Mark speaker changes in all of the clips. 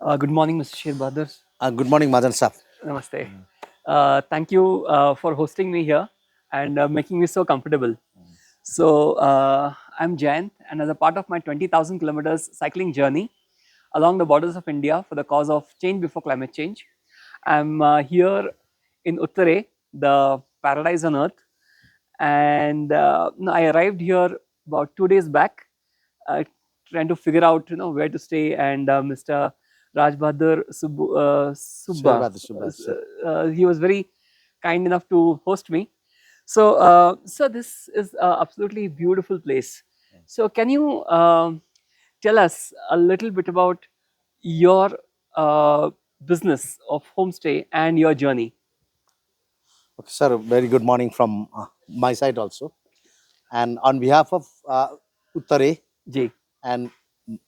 Speaker 1: Good morning, Mr. Sher Bahadur.
Speaker 2: Good morning, Madan Saf.
Speaker 1: Namaste. Thank you for hosting me here and making me so comfortable. I'm Jayant, and as a part of my 20,000 kilometers cycling journey along the borders of India for the cause of change before climate change, I'm here in Uttare, the paradise on earth. And I arrived here about 2 days back, uh, trying to figure out where to stay. And Mr. Raj Bahadur Subba,
Speaker 2: Sherbat Subhas, sir.
Speaker 1: he was very kind enough to host me. So this is a absolutely beautiful place. So can you tell us a little bit about your uh, business of homestay and your journey?
Speaker 2: Okay, sir, very good morning from my side also. And on behalf of Uttare
Speaker 1: Jay,
Speaker 2: and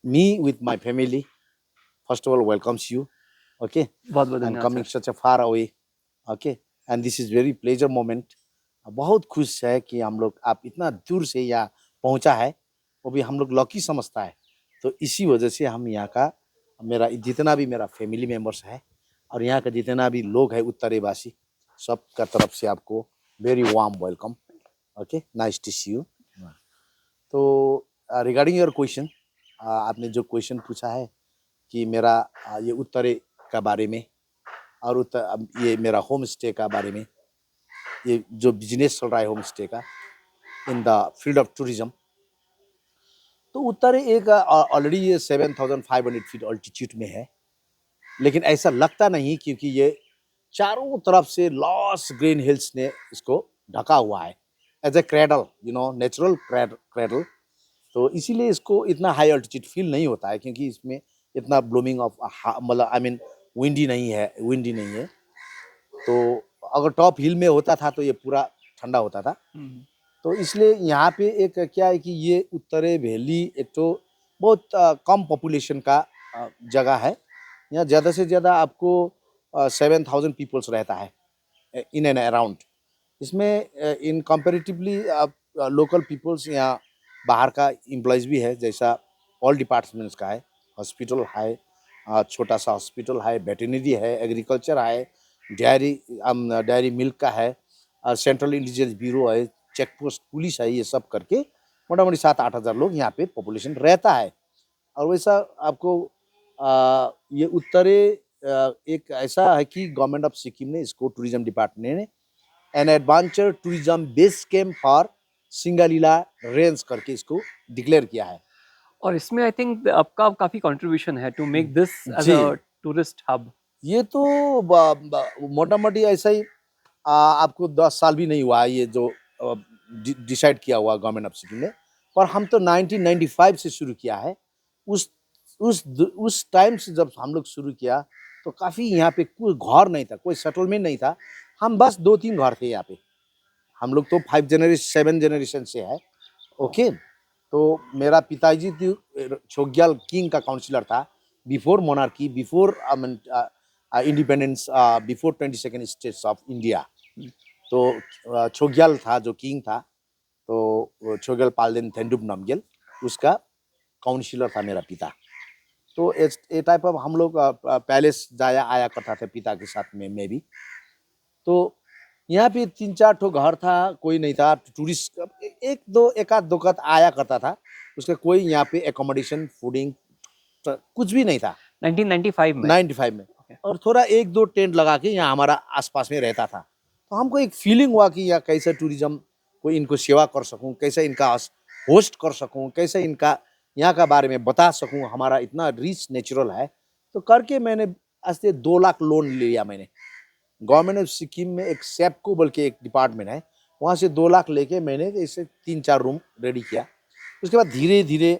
Speaker 2: me with my family, first of all, welcomes you. Okay,
Speaker 1: बहुत बहुत
Speaker 2: and
Speaker 1: धन्यवाद
Speaker 2: coming
Speaker 1: sir.
Speaker 2: such a far away. Okay, and this is very pleasure moment. बहुत खुश है कि हम लोग आप इतना दूर से यहाँ पहुँचा है, वो भी हम लोग लकी समझता है. तो इसी वजह से हम यहाँ का मेरा जितना भी मेरा फैमिली मेंबर्स है और यहाँ का जितना भी लोग है उत्तरेवासी सब का तरफ से आपको very warm welcome. Okay, nice to see you. तो रिगार्डिंग योर क्वेश्चन, आपने जो क्वेश्चन पूछा है कि मेरा ये उत्तरे का बारे में और ये मेरा होम स्टे का बारे में, ये जो बिजनेस चल रहा है होम स्टे का in the field of tourism. तो उत्तरे एक ऑलरेडी ये 7,500 फीट ऑल्टीट्यूड में है, लेकिन ऐसा लगता नहीं क्योंकि ये चारों तरफ से लॉस ग्रीन हिल्स ने इसको ढका हुआ है as a cradle, natural cradle. तो इसीलिए इसको इतना हाई अल्टीट्यूड फील नहीं होता है क्योंकि इसमें इतना ब्लूमिंग ऑफ मतलब आई मीन विंडी नहीं है. तो अगर टॉप हिल में होता था तो ये पूरा ठंडा होता था. तो इसलिए यहाँ पे एक क्या है कि ये उत्तरे वैली एक तो बहुत कम पॉपुलेशन का जगह है. यहाँ ज़्यादा से ज़्यादा आपको 7,000 पीपल्स रहता है इन एंड अराउंड. इसमें इन कंपेरेटिवली लोकल पीपल्स यहाँ बाहर का एम्प्लॉयज भी है, जैसा ऑल डिपार्टमेंट्स का है. हॉस्पिटल है, छोटा सा हॉस्पिटल है, वेटरनरी है, एग्रीकल्चर है, डायरी मिल्क का है, सेंट्रल इंटेलिजेंस ब्यूरो है, चेक पोस्ट पुलिस है. ये सब करके मोटा मोटी 7-8 हज़ार लोग यहाँ पे पॉपुलेशन रहता है. और वैसा आपको ये उत्तरे एक ऐसा है कि गवर्नमेंट ऑफ सिक्किम ने इसको टूरिज्म डिपार्टमेंट ने an adventure tourism base camp for Singalila range करके इसको डिक्लेयर किया है.
Speaker 1: और इसमें आई थिंक आपका काफी कंट्रीब्यूशन है to make this as a tourist hub.
Speaker 2: ये तो मोटा मोटी ऐसा ही आपको 10 साल भी नहीं हुआ है ये जो डिसाइड किया हुआ गवर्नमेंट ऑफ सिक्किम ने. पर हम तो 1995 से शुरू किया है. उस उस टाइम से जब हम लोग शुरू किया तो काफ़ी यहाँ पे कोई घर नहीं था, कोई सेटलमेंट नहीं था. हम बस 2-3 घर थे यहाँ पे. हम लोग तो 7 जनरेशन से है. ओके, तो मेरा पिताजी छोग्याल किंग का काउंसिलर था before monarchy, before independence, before 22nd states of India. तो छोग्याल था जो किंग था, तो छोग्याल पालदेन थेंडुप नमगेल, उसका काउंसिलर था मेरा पिता. तो ए टाइप ऑफ हम लोग पैलेस जाया आया करता था पिता के साथ में मैं भी. तो यहाँ पे 3-4 ठो घर था, कोई नहीं था. टूरिस्ट एक आध दो आया करता था. उसका कोई यहाँ पे एकोमोडेशन फूडिंग कुछ भी नहीं था
Speaker 1: 1995 में.
Speaker 2: 95 में. और थोड़ा 1-2 टेंट लगा के यहाँ हमारा आसपास में रहता था. तो हमको एक फीलिंग हुआ कि यहाँ कैसे टूरिज्म को इनको सेवा कर सकूँ, कैसे इनका होस्ट कर सकूँ, कैसे इनका यहाँ का बारे में बता सकूँ. हमारा इतना रिच नेचुरल है. तो करके मैंने आज से 2 लाख लोन लिया मैंने. गवर्नमेंट ऑफ सिक्किम में एक सेपको बोल के एक डिपार्टमेंट है, वहाँ से 2 लाख लेके मैंने इसे 3-4 रूम रेडी किया. उसके बाद धीरे धीरे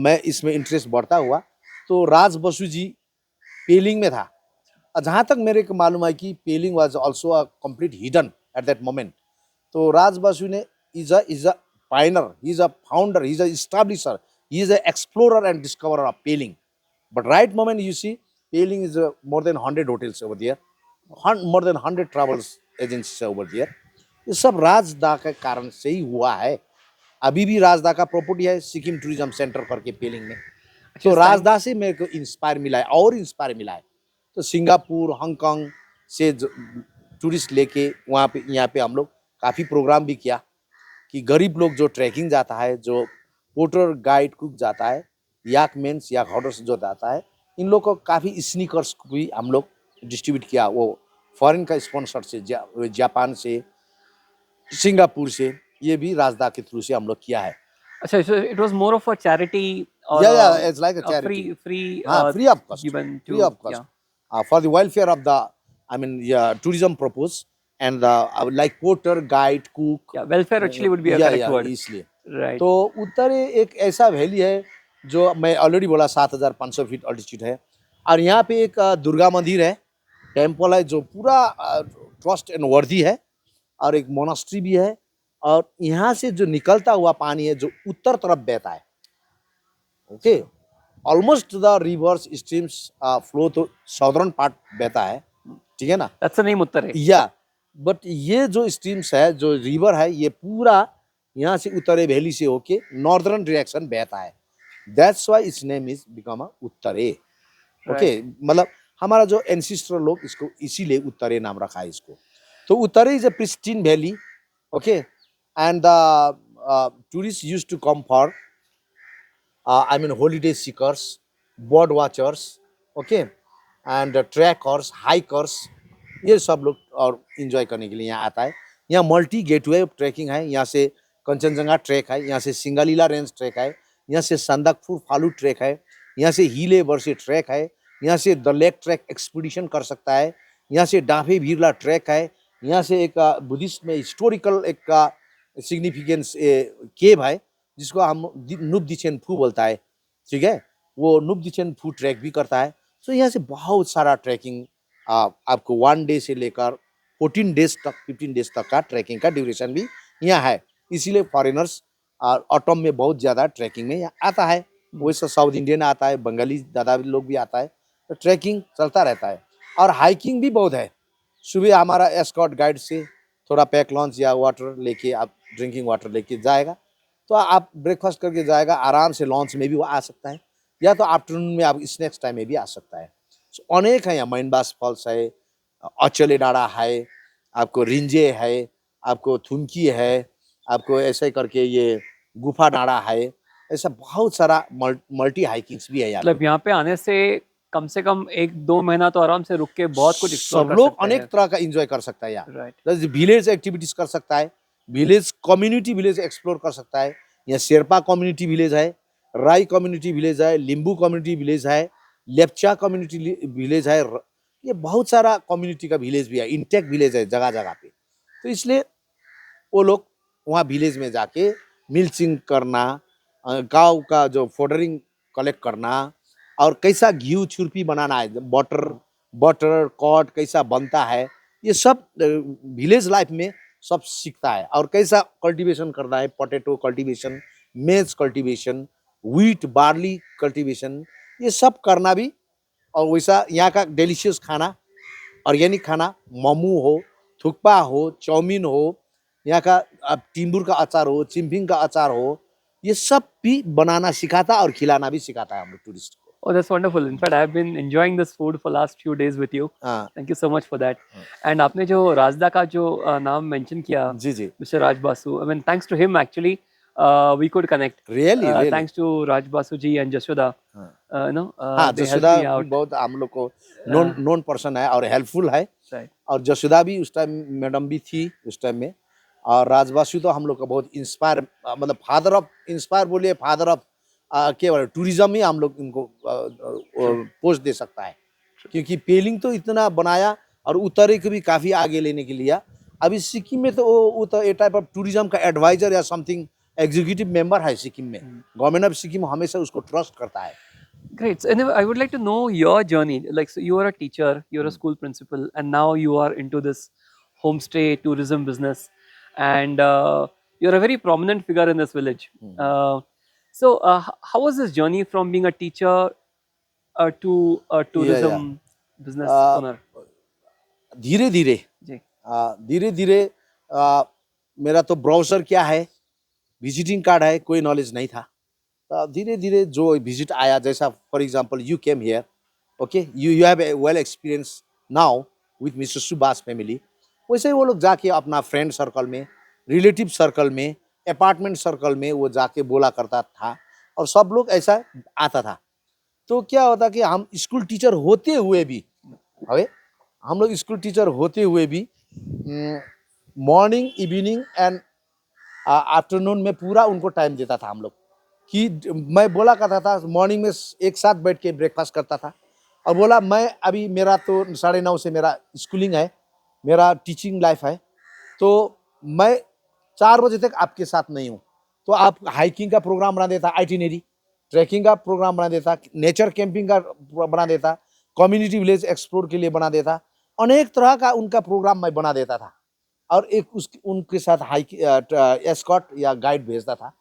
Speaker 2: मैं इसमें इंटरेस्ट बढ़ता हुआ. तो राज बसु जी पेलिंग में था. जहाँ तक मेरे को मालूम है कि Pelling was also a complete hidden at that moment. तो राज बसु ने is a pioneer, he is a founder, he is a establisher, he is a explorer and discoverer of Pelling. But right moment you see, Peling is more than 100 hotels over there, more than 100 travels agencies over there. ये सब राजदा के कारण से ही हुआ है. अभी भी राजदा का प्रॉपर्टी है सिक्किम टूरिज्म सेंटर करके पेलिंग में. तो
Speaker 1: इस time-
Speaker 2: राजदा से मेरे को इंस्पायर मिला है और इंस्पायर मिला है। तो सिंगापुर, हांगकांग से टूरिस्ट लेके वहाँ पे यहाँ पे हम लोग काफ़ी प्रोग्राम भी किया कि गरीब लोग जो ट्रैकिंग जाता है, जो पोर्टर गाइड कुक जाता है, याक मेंस या हॉर्स जो जाता है, इन लोग को काफ़ी स्नीकर्स भी हम लोग डिस्ट्रीब्यूट किया। वो फॉरेन का स्पॉन्सर से, जापान से, सिंगापुर से, ये भी राजदा के थ्रू से हम लोग किया है।
Speaker 1: अच्छा, so it was more of a charity or
Speaker 2: Yeah, it's like a
Speaker 1: a
Speaker 2: charity.
Speaker 1: free
Speaker 2: Free of cost.
Speaker 1: given
Speaker 2: Free
Speaker 1: to,
Speaker 2: of cost. For the welfare of the, I mean, yeah, tourism purpose and like porter, guide, cook.
Speaker 1: yeah, welfare actually would be a
Speaker 2: या
Speaker 1: correct word,
Speaker 2: इसलिए
Speaker 1: right?
Speaker 2: तो उत्तरे एक ऐसा valley है जो मैं already बोला 7,500 फीट अल्टीट्यूड है। और यहाँ पे एक दुर्गा मंदिर है, टेम्पल है जो पूरा ट्रस्ट एंड वर्दी है, और एक मोनास्ट्री भी है। और यहाँ से जो निकलता हुआ पानी है जो उत्तर तरफ बहता है, okay, almost the reverse streams flow तो साउदर्न पार्ट बहता है, ठीक है ना।
Speaker 1: That's the name Uttare.
Speaker 2: या बट ये जो स्ट्रीम्स है, जो रिवर है, ये पूरा यहाँ से उत्तरे वैली से होके नॉर्दर्न डायरेक्शन बहता है। That's why it's name is become a उत्तरे, ओके। मतलब हमारा जो एंसिस्टर लोग इसको इसीलिए उत्तरे नाम रखा है इसको। तो Uttarey is a pristine valley, okay, and the tourist used to come for I mean holiday seekers, bird watchers, okay, and trekkers, hikers, ये सब लोग और इंजॉय करने के लिए यहाँ आता है। यहाँ मल्टी गेटवे ट्रैकिंग है, यहाँ से कंचनजंगा ट्रैक है, यहाँ से सिंगालीला रेंज ट्रैक है, यहाँ से संदकफू फालू ट्रैक है, यहाँ से हीले वर्से ट्रैक है, यहाँ से द लेक ट्रैक एक्सपीडिशन कर सकता है, यहाँ से डाफे भीरला ट्रैक है, यहाँ से एक बुद्धिस्ट में हिस्टोरिकल एक सिग्निफिकेंस केव है जिसको हम नुब्दिचेन फू बोलता है, ठीक है, वो नुब्दिचेन फू ट्रैक भी करता है। तो यहाँ से बहुत सारा ट्रैकिंग आपको 1 डे से लेकर 14 डेज तक, 15 डेज तक का ट्रैकिंग का ड्यूरेशन भी यहाँ है। इसीलिए फॉरेनर्स ऑटम में बहुत ज़्यादा ट्रैकिंग में यहाँ आता है। वैसे साउथ इंडियन आता है, बंगाली दादा लोग भी आता है, तो ट्रैकिंग चलता रहता है। और हाइकिंग भी बहुत है। सुबह हमारा एस्कॉर्ट गाइड से थोड़ा पैक लंच या वाटर लेके, आप ड्रिंकिंग वाटर लेके जाएगा, तो आप ब्रेकफास्ट करके जाएगा, आराम से लंच में भी वो आ सकता है, या तो आफ्टरनून में आप स्नैक्स टाइम में भी आ सकता है। अनेक है यहाँ, मैनबास फॉल्स है, अचले डाड़ा है, आपको रिंजे है, आपको थुमकी है, आपको ऐसे करके ये गुफा डाड़ा है, ऐसा बहुत सारा मल्टी हाइकिंग्स भी है यहाँ
Speaker 1: मतलब यहाँ पे आने से कम 1-2 महीना तो आराम से रुक के बहुत कुछ एक्सप्लोर
Speaker 2: सब
Speaker 1: कर
Speaker 2: लोग
Speaker 1: सकते
Speaker 2: अनेक
Speaker 1: हैं।
Speaker 2: तरह का एंजॉय कर सकता है यहाँ।
Speaker 1: राइट,
Speaker 2: विलेज एक्टिविटीज कर सकता है, विलेज कम्युनिटी विलेज एक्सप्लोर कर सकता है। यहाँ शेरपा कम्युनिटी विलेज है, राई कम्युनिटी विलेज है, लिंबू कम्युनिटी विलेज है, लेप्चा कम्युनिटी विलेज है, ये बहुत सारा कम्युनिटी का विलेज भी है, इंटेक विलेज है जगह जगह पे। तो इसलिए वो लोग वहाँ विलेज में जाके मिल्चिंग करना, गाँव का जो फोडरिंग कलेक्ट करना, और कैसा घी छुरपी बनाना है, बटर कॉट कैसा बनता है, ये सब विलेज लाइफ में सब सीखता है। और कैसा कल्टीवेशन करना है, पोटैटो कल्टीवेशन, मेज कल्टीवेशन, व्हीट बार्ली कल्टीवेशन, ये सब करना भी। और वैसा यहाँ का डिलीशियस खाना, ऑर्गेनिक खाना, मोमो हो, थुक्पा हो, चाउमीन हो, यहाँ का टिम्बुर का अचार हो, चिम्पिंग का अचार हो, ये सब भी बनाना सिखाता और खिलाना भी सिखाता है हम लोग टूरिस्ट को।
Speaker 1: oh that's wonderful. In fact, I've been enjoying this food for last few days with you.
Speaker 2: हाँ
Speaker 1: Thank you so much for that. And आपने जो राजदा का जो नाम मेंशन किया,
Speaker 2: जी जी,
Speaker 1: Mr. Raj Basu, I mean thanks to him actually we could connect.
Speaker 2: Really really.
Speaker 1: Thanks to Raj Basu ji and Jashoda.
Speaker 2: हाँ,
Speaker 1: They helped
Speaker 2: Jasuda
Speaker 1: me
Speaker 2: भी
Speaker 1: out.
Speaker 2: बहुत हम लोग को नॉन पर्सन है और हेल्पफुल है।
Speaker 1: Right.
Speaker 2: और जसुदा भी उस टाइम मैडम भी थी उस टाइम में। और राजबासु तो हम लोग का बहुत इंस्पायर, मतलब फादर ऑफ इंस्पायर बोलिए, फादर ऑफ केवल टूरिज्म ही हम लोग इनको पोस्ट दे सकता है, क्योंकि पेलिंग तो इतना बनाया और उत्तरे को भी काफ़ी आगे लेने के लिए। अभी सिक्किम में तो वो तो ए टाइप ऑफ टूरिज्म का एडवाइजर या समथिंग एग्जीक्यूटिव मेंबर है सिक्किम में। गवर्नमेंट ऑफ सिक्किम हमेशा उसको ट्रस्ट करता है।
Speaker 1: Great. So, anyway, I would like to know your journey. Like, so you are a teacher, you're a school principal, and now you are into this homestay tourism business, and you're a very prominent figure in this village. How was this journey from being a teacher to a
Speaker 2: या
Speaker 1: tourism business owner?
Speaker 2: धीरे धीरे
Speaker 1: जी.
Speaker 2: धीरे धीरे मेरा तो browser क्या है, visiting card है, कोई नॉलेज नहीं था। धीरे धीरे जो विजिट आया, जैसा for example you came here, okay, you have a well experience now with mister Subhash family, वैसे ही वो लोग जाके अपना फ्रेंड सर्कल में, रिलेटिव सर्कल में, अपार्टमेंट सर्कल में वो जाके बोला करता था, और सब लोग ऐसा आता था। तो क्या होता कि हम स्कूल टीचर होते हुए भी, अरे हम लोग स्कूल टीचर होते हुए भी मॉर्निंग, इवनिंग एंड आफ्टरनून में पूरा उनको टाइम देता था हम लोग, कि मैं बोला करता था मॉर्निंग में एक साथ बैठ के ब्रेकफास्ट करता था, और बोला मैं अभी मेरा तो 9:30 से मेरा स्कूलिंग है, मेरा टीचिंग लाइफ है, तो मैं 4 बजे तक आपके साथ नहीं हूँ, तो आप हाइकिंग का प्रोग्राम बना देता, आइटिनरी ट्रैकिंग का प्रोग्राम बना देता, नेचर कैंपिंग का बना देता, कम्युनिटी विलेज एक्सप्लोर के लिए बना देता, अनेक तरह का उनका प्रोग्राम मैं बना देता था, और एक उनके साथ हाइक एस्कॉर्ट या गाइड भेजता था।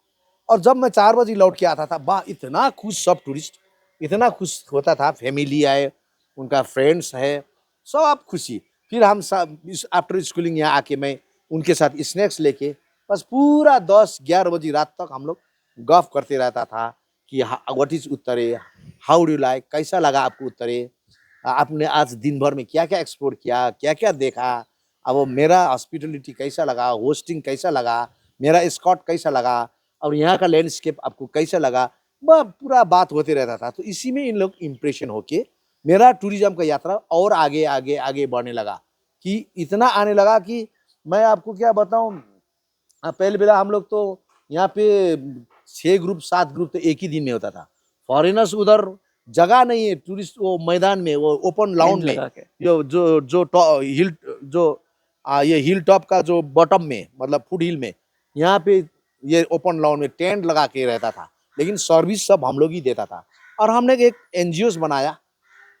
Speaker 2: और जब मैं 4 बजे लौट के आता था, वाह इतना खुश, सब टूरिस्ट इतना खुश होता था, फैमिली आए, उनका फ्रेंड्स है, सब खुशी। फिर हम सब आफ्टर स्कूलिंग यहाँ आके मैं उनके साथ स्नैक्स लेके बस पूरा 10-11 बजे रात तक हम लोग गफ करते रहता था कि व्हाट इज उत्तरे, हाउ डू लाइक, कैसा लगा आपको उत्तरे, आपने आज दिन भर में क्या क्या एक्सप्लोर किया, क्या क्या देखा, अब वो मेरा हॉस्पिटलिटी कैसा लगा, होस्टिंग कैसा लगा, मेरा स्कॉट कैसा लगा, और यहाँ का लैंडस्केप आपको कैसा लगा, वह पूरा बात होते रहता था। तो इसी में इन लोग इम्प्रेशन होके मेरा टूरिज्म का यात्रा और आगे आगे आगे बढ़ने लगा, कि इतना आने लगा कि मैं आपको क्या बताऊं, पहले बेला हम लोग तो यहाँ पे 6 ग्रुप 7 ग्रुप तो एक ही दिन में होता था। फॉरेनर्स उधर जगह नहीं है, टूरिस्ट वो मैदान में, वो ओपन
Speaker 1: टेंट
Speaker 2: लाउंड में,
Speaker 1: लगा के।
Speaker 2: हिल जो ये हिल टॉप का जो बॉटम में, मतलब फुट हिल में, यहाँ पे ये ओपन लाउंड में टेंट लगा के रहता था, लेकिन सर्विस सब हम लोग ही देता था। और हमने एक एनजीओ बनाया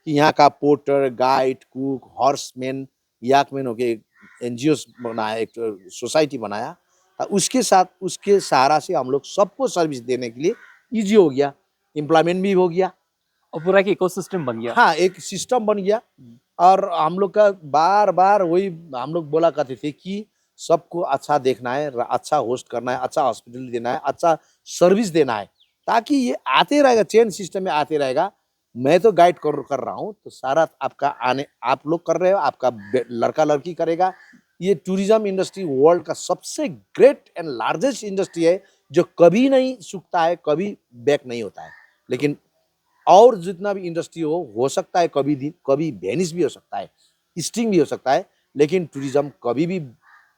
Speaker 2: कि यहाँ का पोर्टर, गाइड, कुक, हॉर्समैन, याकमैन हो के एनजीओ बनाया, एक सोसाइटी बनाया। उसके साथ उसके सहारा से हम लोग सबको सर्विस देने के लिए इजी हो गया, एम्प्लॉयमेंट भी हो गया,
Speaker 1: और पूरा एक इकोसिस्टम बन गया।
Speaker 2: हाँ एक सिस्टम बन गया। और हम लोग का बार बार वही हम लोग बोला करते थे कि सबको अच्छा देखना है, अच्छा होस्ट करना है, अच्छा हॉस्पिटल देना है, अच्छा सर्विस देना है, ताकि ये आते रहेगा, चेन सिस्टम में आते रहेगा। मैं तो गाइड कर रहा हूँ, तो सारा आपका आने आप लोग कर रहे हो, आपका लड़का लड़की करेगा। ये टूरिज्म इंडस्ट्री वर्ल्ड का सबसे ग्रेट एंड लार्जेस्ट इंडस्ट्री है, जो कभी नहीं सूखता है, कभी बैक नहीं होता है। लेकिन और जितना भी इंडस्ट्री हो सकता है कभी दिन कभी वेनिस भी हो सकता है, स्टिंग भी हो सकता है, लेकिन टूरिज्म कभी भी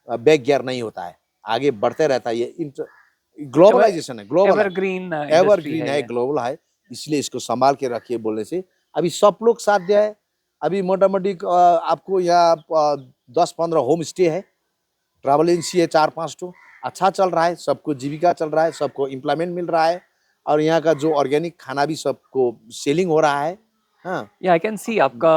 Speaker 2: बैक गियर नहीं होता है, आगे बढ़ते रहता है। ये ग्लोबलाइजेशन है, ग्लोबल है,
Speaker 1: एवरग्रीन इंडस्ट्री
Speaker 2: एवरग्रीन
Speaker 1: है
Speaker 2: है,
Speaker 1: ये।
Speaker 2: ग्लोबल है, इसलिए इसको संभाल के रखिए बोलने से अभी सब लोग साध्य है। अभी मोटा मोटी आपको यहाँ 10-15 होम स्टे है, ट्रैवल एजेंसी है 4-5 तो अच्छा चल रहा है, सबको जीविका चल रहा है, सबको एम्प्लॉयमेंट मिल रहा है, और यहाँ का जो ऑर्गेनिक खाना भी सबको सेलिंग हो रहा है। हाँ
Speaker 1: या आई कैन सी आपका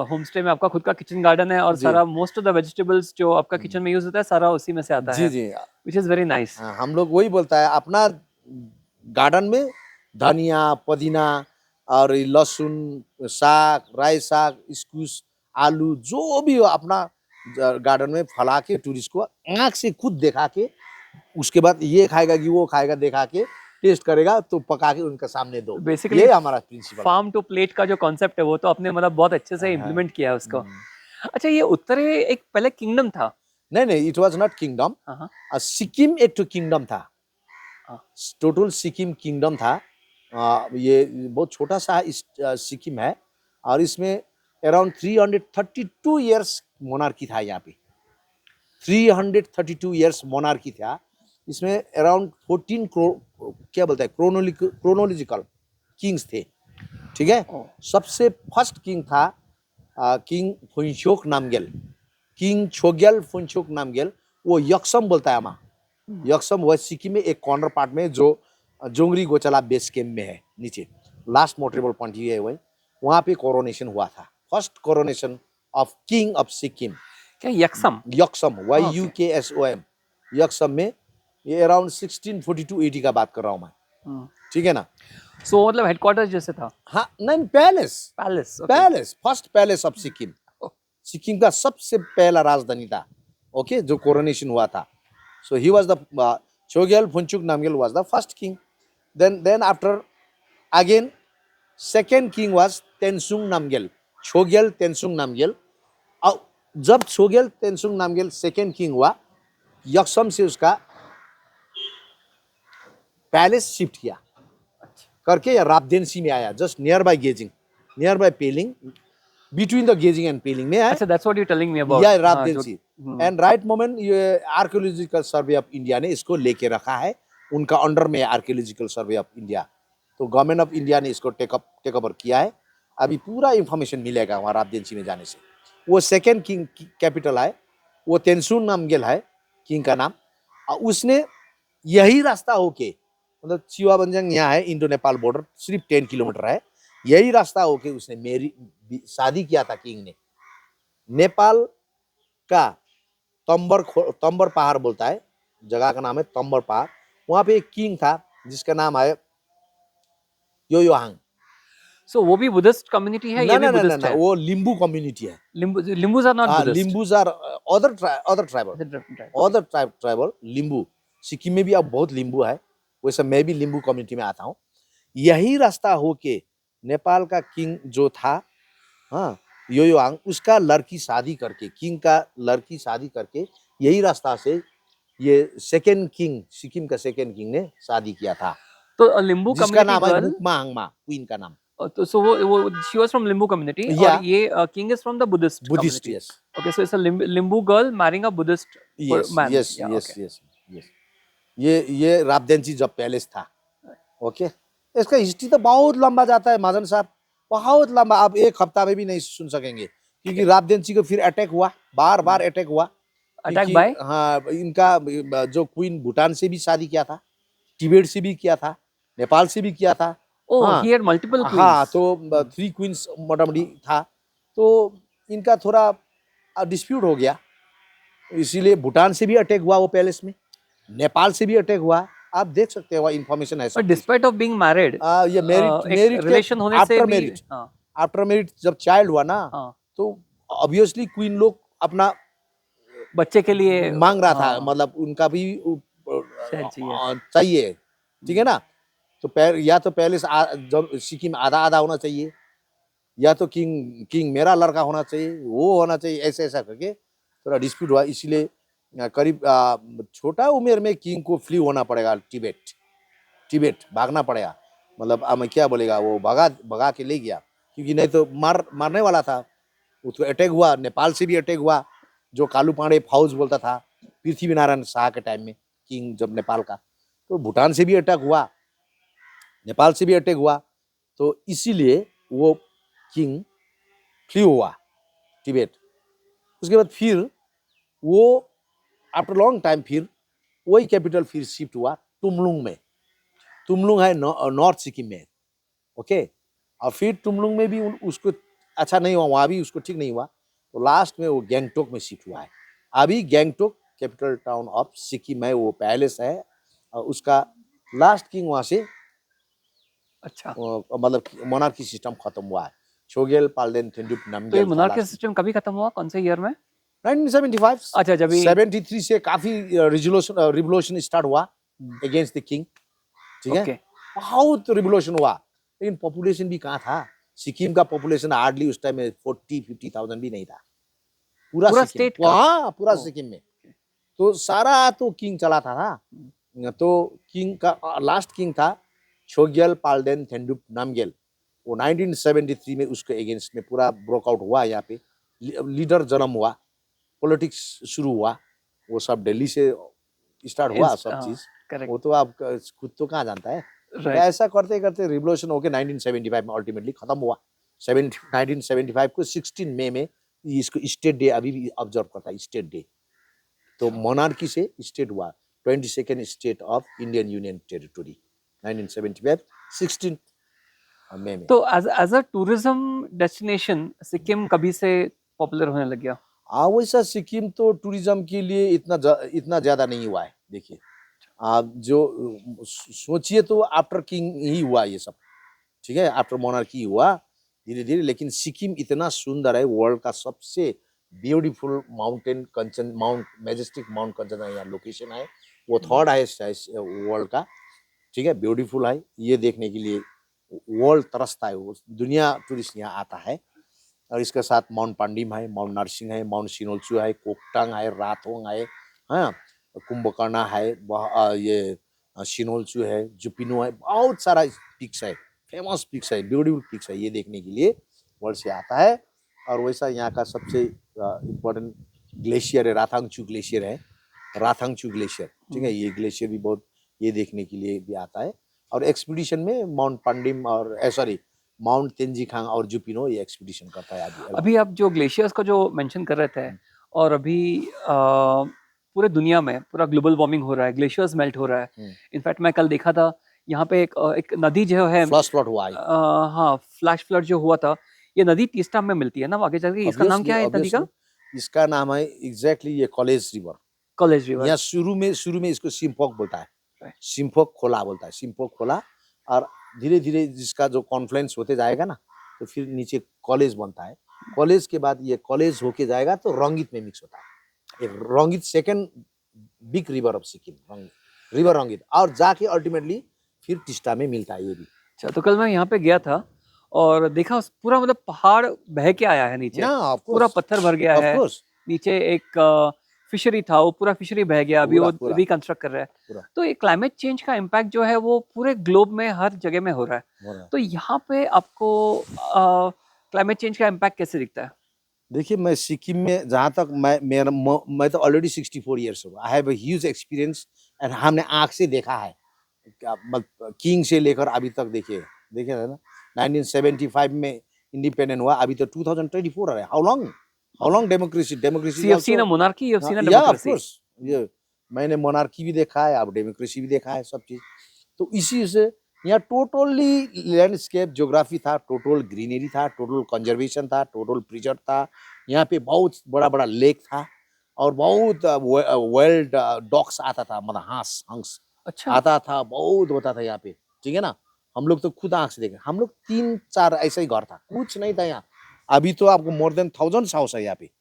Speaker 1: होम स्टे में आपका खुद का किचन गार्डन है, और
Speaker 2: जी
Speaker 1: सारा मोस्ट ऑफ द वेजिटेबल्स जो आपका किचन में यूज होता है सारा उसी में से आता
Speaker 2: जी
Speaker 1: है,
Speaker 2: जी।
Speaker 1: Which is very nice.
Speaker 2: हाँ, हम लोग वही बोलता है, अपना गार्डन में धनिया, पुदीना और ये लहसुन, साग, राई साग, स्क्वाश, आलू, जो भी हो अपना गार्डन में फला के टूरिस्ट को आँख से खुद देखा के, उसके बाद ये खाएगा कि वो खाएगा देखा के, टेस्ट करेगा तो पका के उनके सामने दो।
Speaker 1: बेसिकली
Speaker 2: ये हमारा प्रिंसिपल है।
Speaker 1: फार्म टू प्लेट का जो कॉन्सेप्ट है वो तो आपने मतलब बहुत अच्छे से
Speaker 2: हाँ,
Speaker 1: इम्प्लीमेंट किया है उसको।
Speaker 2: हम्म।
Speaker 1: अच्छा, ये उत्तरे एक पहले किंगडम था।
Speaker 2: नहीं नहीं, इट वाज नॉट किंगडम।
Speaker 1: हाँ हाँ
Speaker 2: सिक्किम एक तो किंगडम था,
Speaker 1: हाँ।
Speaker 2: टोटल सिक्किम किंगडम था। ये बहुत छोटा सा सिक्किम है, और इसमें अराउंड 332 इयर्स मोनार्की था। यहाँ पे 332 इयर्स मोनार्की था। इसमें अराउंड 14 क्या बोलते हैं, क्रोनोलॉजिकल किंग्स थे, ठीक है।
Speaker 1: ओ,
Speaker 2: सबसे फर्स्ट किंग था किंग फुनचोक नामग्याल, किंग छोग्याल फुनचोक नामग्याल। वो यक्षम बोलता है हमारा, यक्षम वह सिक्किम में एक कॉर्नर पार्ट में जो जोंगरी गोचला बेस कैम्प में है, नीचे लास्ट मोटरेबल पॉइंट ये है वही, वहाँ पे कोरोनेशन हुआ था, first coronation of king of Sikkim.
Speaker 1: क्या यक्षम?
Speaker 2: यक्षम,
Speaker 1: okay.
Speaker 2: YUKSOM, यक्षम में। ये अराउंड 1642-80 का बात कर रहा हूँ मैं, ठीक है ना।
Speaker 1: सो मतलब हेडक्वार्टर जैसे था?
Speaker 2: हाँ नहीं, palace,
Speaker 1: palace,
Speaker 2: palace, first palace of Sikkim, Sikkim का सबसे पहला राजधानी था, ओके, जो कोरोनेशन हुआ था। So he was the Chogyal Phuntsog Namgyal was the first king. then after again second king was Tensung Namgyel, Chogyal Tensung Namgyel. अब जब छोग्यल तेंसुंग नामग्यल सेकेंड किंग हुआ, यक्षम से उसका पैलेस शिफ्ट किया करके या राबदेंसी में आया, just nearby Geyzing, nearby Pelling, between the Geyzing and Pelling में आया.
Speaker 1: अच्छा, that's what you're telling me about.
Speaker 2: या राबदेंसी. एंड राइट मोमेंट ये आर्कियोलॉजिकल सर्वे ऑफ इंडिया ने इसको लेके रखा है, उनका अंडर में आर्कियोलॉजिकल सर्वे ऑफ इंडिया, तो गवर्नमेंट ऑफ इंडिया ने इसको टेक ओवर किया है. अभी पूरा इंफॉर्मेशन मिलेगा वहाँ राबदेंसी में जाने से. वो सेकेंड किंग कैपिटल है, वो तेंसुन नामग्यल है किंग का नाम. और उसने यही रास्ता होके, मतलब चिवाबंजंग यहाँ है, इंडो नेपाल बॉर्डर सिर्फ 10 किलोमीटर है, यही रास्ता होके उसने मेरी शादी किया था किंग ने. नेपाल का तंबर पहाड़ बोलता है, जगह का नाम है तंबर पहाड़. वहाँ पे एक किंग था जिसका नाम है योयोहांग.
Speaker 1: So वो भी बुद्धिस्ट कम्युनिटी है, ये भी बुद्धिस्ट है?
Speaker 2: वो लिम्बू कम्युनिटी है.
Speaker 1: Limbus are not Buddhist.
Speaker 2: Limbus are other tribal Limbu. Sikkim में भी अब बहुत लिम्बू है, वैसे मैं भी लिम्बू कम्युनिटी में आता हूँ. यही रास्ता होके नेपाल का किंग जो था, हाँ, योयोहांग, उसका लड़की शादी करके, किंग का लड़की शादी करके यही रास्ता से ये सेकेंड किंग, सिक्किम का सेकेंड किंग ने शादी किया था,
Speaker 1: तो लिम्बू
Speaker 2: जिसका नाम है
Speaker 1: कम्युनिटी
Speaker 2: मुकमा हांगमा, क्वीन का नाम.
Speaker 1: तो सो वो she was from Limbu community.
Speaker 2: Yeah.
Speaker 1: और ये king is from the Buddhist
Speaker 2: Buddhist.
Speaker 1: community.
Speaker 2: Yes
Speaker 1: Okay, so it's a Limbu girl marrying a Buddhist man.
Speaker 2: Yes
Speaker 1: Yeah,
Speaker 2: yes
Speaker 1: okay.
Speaker 2: Yes yes. ये राबदेंसी जब palace था. Okay, इसका history तो बहुत लंबा जाता है महाजन साहब, बहुत लंबा. आप एक हफ्ता में भी नहीं सुन सकेंगे, क्योंकि राबदेंसी को फिर अटैक हुआ, बार बार अटैक हुआ.
Speaker 1: Attack
Speaker 2: क्योंकि,
Speaker 1: by?
Speaker 2: हाँ, इनका जो क्वीन भूटान से भी शादी किया था, तिब्बत से भी किया था, नेपाल से भी किया था.
Speaker 1: Oh,
Speaker 2: हाँ,
Speaker 1: he had multiple queens.
Speaker 2: हाँ, तो 3 क्वींस मोटामोटी था, तो इनका थोड़ा डिस्प्यूट हो गया, इसीलिए भूटान से भी अटैक हुआ वो पैलेस में, नेपाल से भी अटैक हुआ. आप देख सकते हो, इन्फॉर्मेशन है.
Speaker 1: But despite of being married,
Speaker 2: ये मेरिट
Speaker 1: relation होने से
Speaker 2: आफ्टर
Speaker 1: भी,
Speaker 2: मेरिट,
Speaker 1: हाँ,
Speaker 2: आफ्टर मेरिट जब चाइल्ड हुआ ना,
Speaker 1: हाँ,
Speaker 2: तो ऑब्वियसली क्वीन लोग अपना
Speaker 1: बच्चे के लिए
Speaker 2: मांग रहा था,
Speaker 1: हाँ,
Speaker 2: मतलब उनका भी
Speaker 1: शायद चाहिए.
Speaker 2: चाहिए, ठीक है ना. तो या तो पैलेस जब सिक्किम आधा आधा होना चाहिए, या तो किंग मेरा लड़का होना चाहिए, वो होना चाहिए, ऐसे ऐसा करके थोड़ा डिस्प्यूट हुआ. इसीलिए करीब छोटा उम्र में किंग को फ्ली होना पड़ेगा, तिब्बत भागना पड़ेगा. मतलब मैं क्या बोलेगा, वो भगा के ले गया, क्योंकि नहीं तो मारने वाला था. उसको अटैक हुआ, नेपाल से भी अटैक हुआ, जो कालू पांडे फौज बोलता था पृथ्वी नारायण शाह के टाइम में, किंग जब नेपाल का. तो भूटान से भी अटैक हुआ, नेपाल से भी अटैक हुआ. तो इसीलिए वो किंग फ्ली हुआ तिब्बत. उसके बाद फिर वो आफ्टर लॉन्ग टाइम फिर वही कैपिटल फिर शिफ्ट हुआ तुमलुंग में. तुमलुंग है नॉर्थ सिक्किम में. ओके, और फिर तुमलुंग में भी उसको अच्छा नहीं हुआ, वहाँ भी उसको ठीक नहीं हुआ, तो लास्ट में वो गैंगटोक में शिफ्ट हुआ है. अभी Gangtok capital town of Sikkim है, वो पैलेस है, और उसका लास्ट किंग वहाँ से,
Speaker 1: अच्छा,
Speaker 2: मतलब मोनार्की सिस्टम खत्म हुआ है. छोगेल पाल्देन थेंडुप नामग्यल.
Speaker 1: तो ये मोनार्की सिस्टम कभी खत्म हुआ, कौन से ईयर में?
Speaker 2: 1975.
Speaker 1: अच्छा, जब
Speaker 2: 73 से काफी रिवोल्यूशन स्टार्ट हुआ अगेंस्ट द किंग, ठीक है.
Speaker 1: Okay.
Speaker 2: बहुत रिवोल्यूशन हुआ, लेकिन पॉपुलेशन भी कहाँ था. सिक्किम का पॉपुलेशन हार्डली उस टाइम में 40-50,000 भी नहीं था, पूरा
Speaker 1: स्टेट
Speaker 2: सिक्किम. हाँ, पूरा सिक्किम में. तो सारा तो किंग चलाता था. तो किंग का लास्ट किंग था छोग्यल पाल्देन थेंडुप नामग्यल. वो 1973 में उसके अगेंस्ट में पूरा ब्रोकआउट हुआ. यहाँ पे लीडर जन्म हुआ, पॉलिटिक्स शुरू हुआ, वो सब दिल्ली से स्टार्ट हुआ सब चीज. वो तो आप खुद तो कहाँ जानता है. ऐसा करते करते रिवोल्यूशन होके 1975 में अल्टीमेटली खत्म हुआ. 1975 को 16 मई में इसको स्टेट डे अभी भी ऑब्जर्व करता है, स्टेट डे. तो मोनार्की से स्टेट हुआ, 22nd state of Indian union territory 1975 16 मई में.
Speaker 1: तो as a tourism destination Sikkim कभी से पॉपुलर होने लग गया?
Speaker 2: वैसा सिक्किम तो टूरिज्म के लिए इतना ज्यादा नहीं हुआ है. देखिए, आप जो सोचिए तो आफ्टर किंग ही हुआ ये सब, ठीक है, आफ्टर मोनार्की हुआ धीरे धीरे. लेकिन सिक्किम इतना सुंदर है, वर्ल्ड का सबसे ब्यूटीफुल माउंटेन मेजेस्टिक माउंट कंचन यहाँ लोकेशन है, वो 3rd हाईएस्ट है वर्ल्ड का, ठीक है, ब्यूटीफुल है, ये देखने के लिए वर्ल्ड तरसता है, वो दुनिया टूरिस्ट यहाँ आता है। और इसके साथ माउंट पांडिम है, माउंट नरसिंह है, माउंट सिनोलचू है, कोकटांग है, राथोंग है, हाँ, कुंभकर्णा है, ये सिनोलचू है, जुपिनो है, बहुत सारा पिक्स है, फेमस पिक्स है, ब्यूटीफुल पिक्स है, ये देखने के लिए वर्ल्ड से आता है। और वैसा यहाँ का सबसे इम्पोर्टेंट ग्लेशियर है, राथांगचू ग्लेशियर है, राथांगचू ग्लेशियर, ठीक है, ये ग्लेशियर भी बहुत ये देखने के लिए भी आता है। और एक्सपीडिशन में माउंट पांडिम और सॉरी माउंट तेंजिखांग और जुपिनो ये एक्सपीडिशन करता है अभी।
Speaker 1: अभी आप जो ग्लेशियर्स का जो मेंशन कर रहे थे, और अभी पूरे दुनिया में पूरा ग्लोबल वार्मिंग हो रहा है, ग्लेशियर्स मेल्ट हो रहा है। इनफैक्ट मैं कल देखा था यहाँ पे एक नदी जो है,
Speaker 2: फ्लश फ्लड हुआ है,
Speaker 1: हाँ, फ्लैश फ्लड जो हुआ था, ये नदी तीस्ता में मिलती है ना आगे चल के। इसका नाम क्या है नदी का?
Speaker 2: इसका नाम है एग्जैक्टली ये कॉलेज रिवर।
Speaker 1: College river.
Speaker 2: यहाँ शुरू में इसको सिम्पोक बोलता है, सिम्पोक खोला बोलता है, सिम्पोक खोला। और धीरे धीरे जिसका जो कॉन्फ्लुएंस होते जाएगा ना, तो फिर नीचे कॉलेज बनता है। कॉलेज के बाद ये कॉलेज होके जाएगा तो रंगित में मिक्स होता है। एक Rangit second big river of Sikkim, river Rangit, और जाके अल्टीमेटली फिर टिस्टा में मिलता है ये भी।
Speaker 1: अच्छा, तो कल मैं यहाँ पे गया था और देखा पूरा मतलब पहाड़ बह के आया है नीचे, पूरा पत्थर भर गया है। नीचे एक फिशरी था, वो पूरा फिशरी बह गया, अभी वो रिकंस्ट्रक्ट कर रहा है। तो ये क्लाइमेट चेंज का इम्पैक्ट जो है वो पूरे ग्लोब में हर जगह में हो रहा है। तो यहाँ पे आपको क्लाइमेट चेंज का इम्पैक्ट कैसे दिखता है?
Speaker 2: देखिए, मैं सिक्किम में जहाँ तक मैं तो ऑलरेडी 64 ईयर्स हूँ, I have a huge experience, and हमने आँख से देखा है, किंग से लेकर अभी तक देखे है ना। 1975 में इंडिपेंडेंट हुआ, अभी तो 2024 है। How long democracy
Speaker 1: So you've seen a monarchy, you've seen a democracy.
Speaker 2: Of course, ये मैंने मोनार्की भी देखा है, अब डेमोक्रेसी भी देखा है, सब चीज। तो इसी से यहाँ टोटली लैंडस्केप ज्योग्राफी था, टोटल ग्रीनरी था, टोटल कंजर्वेशन था, टोटल प्रिजर्व था। यहाँ पे बहुत बड़ा बड़ा लेक था, और बहुत वाइल्ड डॉग्स आता था, मतलब हंस
Speaker 1: अच्छा,
Speaker 2: आता था, बहुत होता था यहाँ पे, ठीक है ना। हम लोग तो खुद आंख से देखे, हम लोग 3-4 ऐसा ही घर था, कुछ नहीं था यहाँ। अभी तो आपको मोर देन 1000 हाउस है यहाँ पे,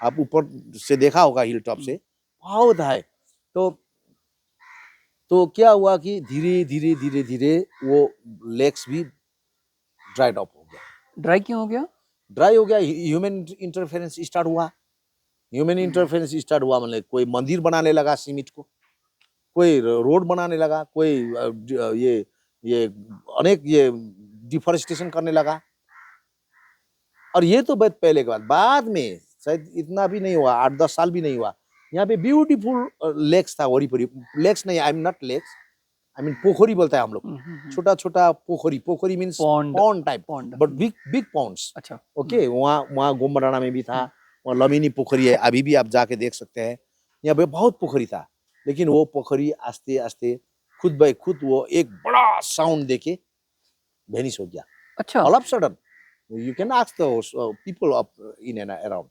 Speaker 2: आप ऊपर से देखा होगा हिल टॉप से, बहुत है। तो क्या हुआ कि धीरे धीरे वो लेक्स भी ड्राइड अप हो गया।
Speaker 1: ड्राई क्यों हो गया?
Speaker 2: ड्राई हो गया, ह्यूमन इंटरफेरेंस स्टार्ट हुआ। ह्यूमन इंटरफेरेंस स्टार्ट हुआ मतलब कोई मंदिर बनाने लगा सीमेंट को, कोई रोड बनाने लगा, कोई ये अनेक ये डिफॉरेस्टेशन करने लगा। और ये तो बात पहले के बाद में शायद इतना भी नहीं हुआ, 8-10 साल भी नहीं हुआ। यहाँ पे ब्यूटीफुल लेक्स था, वरीपरी लेक्स नहीं, I am not lakes, I mean पोखरी बोलता है हम लोग, छोटा छोटा पोखरी means pond type, but big ponds.
Speaker 1: अच्छा,
Speaker 2: ओके, वहाँ गोमराना में भी था, वहाँ लमिनी पोखरी है, अभी भी आप जाके देख सकते हैं। यहाँ पे बहुत पोखरी था, लेकिन वो पोखरी आस्ते आस्ते खुद बाय खुद वो एक बड़ा साउंड देके वेनिश हो गया।
Speaker 1: अच्छा,
Speaker 2: all of sudden you can ask the people of in and around.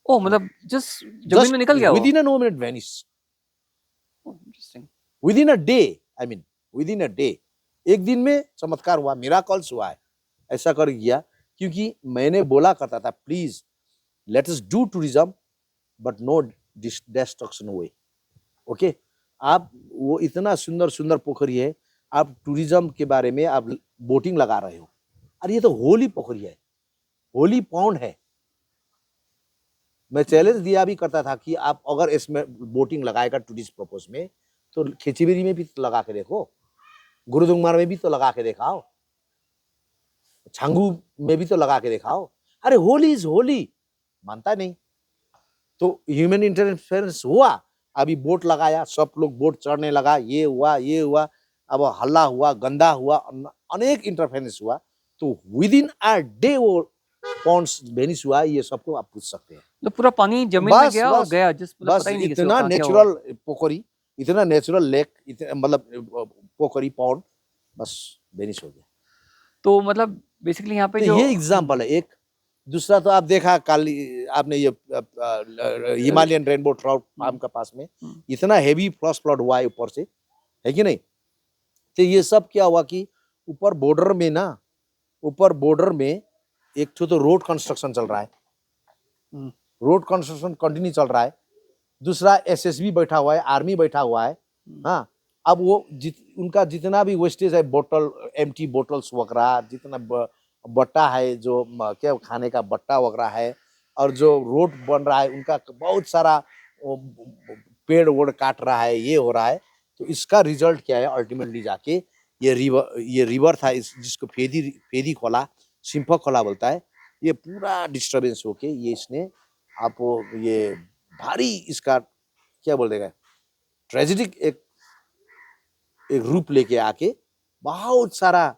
Speaker 1: ओ मतलब जस्ट जमीन में निकल गया वो?
Speaker 2: Within a no minute vanish,
Speaker 1: interesting.
Speaker 2: Within a day, I mean within a day, एक दिन में चमत्कार हुआ, मिराकल्स हुआ है, ऐसा कर गया। क्योंकि मैंने बोला करता था, please let us do tourism but no destruction way. Okay, आप वो इतना सुंदर सुंदर पोखरी है, आप टूरिज्म के बारे में आप बोटिंग लगा रहे हो, अरे ये तो होली पोखरी है, होली पॉन्ड है। मैं चैलेंज दिया भी करता था कि आप अगर इसमें बोटिंग लगाएगा टूरिस्ट पर्पस में, तो खेचीबेरी में भी तो लगा के देखो, गुरुदुंगमार में भी तो लगा के दिखाओ, छांगू में भी तो लगा के दिखाओ। अरे होली इज होली, मानता नहीं। तो ह्यूमन इंटरफेरेंस हुआ, अभी बोट लगाया, सब लोग बोट चढ़ने लगा, ये हुआ, अब हल्ला हुआ, गंदा हुआ, अनेक इंटरफेरेंस हुआ। तो विदिन अ डे वो पॉन्ड्स वेनिश हुआ, ये सबको आप पूछ सकते हैं।
Speaker 1: तो पूरा पानी जमीन में गया और गया, जिस मतलब पता ही नहीं किसी को
Speaker 2: इतना
Speaker 1: कहाँ क्या
Speaker 2: नेचुरल
Speaker 1: हुआ।
Speaker 2: पोखरी, इतना नेचुरल लेक, मतलब पोखरी पॉन्ड बस वेनिश हो गया।
Speaker 1: तो मतलब बेसिकली यहाँ पे
Speaker 2: तो
Speaker 1: जो
Speaker 2: ये एग्जांपल है एक। दूसरा तो आप देखा कल आपने ये हिमालयन रेनबो ट्राउट फार्म के पास में इतना हेवी फ्लश फ्लड हुआ है ऊपर से, है कि नहीं। तो ये सब क्या हुआ कि ऊपर बॉर्डर में एक तो रोड कंस्ट्रक्शन चल रहा है, रोड कंस्ट्रक्शन कंटिन्यू चल रहा है। दूसरा एसएसबी बैठा हुआ है, आर्मी बैठा हुआ है, हाँ, अब वो उनका जितना भी वेस्टेज है, बोतल, एम्प्टी बोतल्स वगैरह, जितना बट्टा है, जो क्या खाने का बट्टा वगैरह है, और जो रोड बन रहा है उनका बहुत सारा पेड़ वोड़ काट रहा है, ये हो रहा है। तो इसका रिजल्ट क्या है, अल्टीमेटली जाके ये रिवर था, इस जिसको फेदी खोला, सिंपक खोला बोलता है, ये पूरा डिस्टर्बेंस होके ये इसने आप ये भारी इसका क्या बोल देगा, ट्रेजिडिक एक एक रूप लेके आके बहुत सारा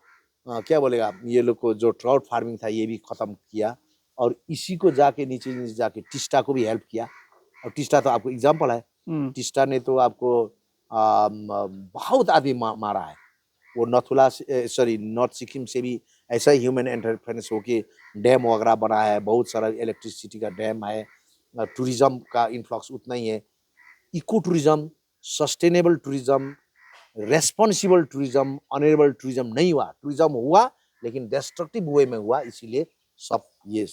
Speaker 2: क्या बोलेगा, ये लोग को जो ट्राउट फार्मिंग था ये भी खत्म किया, और इसी को जाके नीचे नीचे जाके टिस्टा को भी हेल्प किया। और टिस्टा तो आपको एग्जाम्पल है, टिस्टा ने तो आपको बहुत आदमी मारा है। वो नथुला से, सॉरी, नॉर्थ सिक्किम से भी ऐसा ही ह्यूमन एंटरप्रेन्योर्स होके डैम वगैरह बना है, बहुत सारा इलेक्ट्रिसिटी का डैम है, टूरिज्म का इन्फ्लक्स उतना ही है। Eco tourism, sustainable tourism, responsible tourism, honourable tourism नहीं हुआ। टूरिज्म हुआ लेकिन डिस्ट्रक्टिव वे में हुआ, इसीलिए सब ये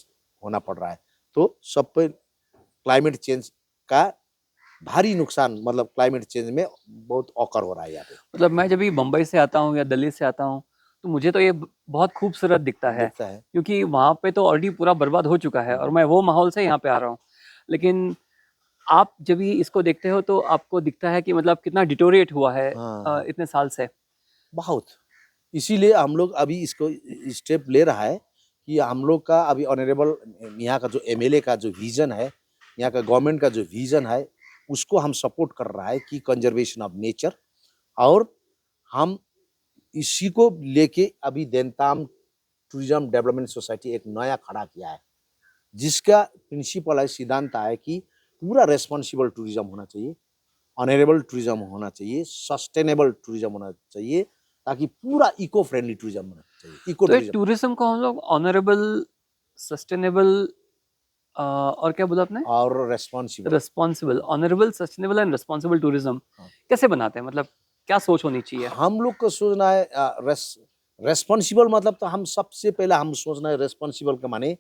Speaker 2: होना पड़ रहा है। तो सब पे क्लाइमेट चेंज का भारी नुकसान, मतलब क्लाइमेट चेंज में बहुत ऑकर हो रहा है यहाँ पे।
Speaker 1: मतलब मैं जब भी बम्बई से आता हूँ या दिल्ली से आता हूँ तो मुझे तो ये बहुत खूबसूरत दिखता है, क्योंकि वहाँ पे तो ऑलरेडी पूरा बर्बाद हो चुका है और मैं वो माहौल से यहाँ पे आ रहा हूँ। लेकिन आप जब भी इसको देखते हो तो आपको दिखता है कि मतलब कितना डिटोरिएट हुआ है इतने साल से।
Speaker 2: बहुत, इसीलिए हम लोग अभी इसको स्टेप ले रहा है कि हम लोग का अभी ऑनरेबल यहाँ का जो एमएलए का जो विजन है, यहाँ का गवर्नमेंट का जो विजन है, उसको हम सपोर्ट कर रहा है कि कंजर्वेशन ऑफ नेचर। और हम इसी को लेके अभी देनताम टूरिज्म डेवलपमेंट सोसाइटी एक नया खड़ा किया है, जिसका प्रिंसिपल है, सिद्धांत है कि पूरा रेस्पॉन्सिबल टूरिज्म होना चाहिए, ऑनरेबल टूरिज्म होना चाहिए, सस्टेनेबल टूरिज्म होना चाहिए, ताकि पूरा इको फ्रेंडली टूरिज्म होना चाहिए। इको
Speaker 1: तो
Speaker 2: टूरिज्म
Speaker 1: टूरिज्म को हम लोग ऑनरेबल, सस्टेनेबल और क्या बोला आपने,
Speaker 2: और responsible
Speaker 1: responsible, honourable, sustainable and responsible tourism कैसे बनाते हैं? मतलब क्या सोच होनी चाहिए?
Speaker 2: हम लोग को सोचना है। रेस्पॉन्सिबल मतलब तो हम सबसे पहले हम सोचना है रेस्पॉन्सिबल का माने,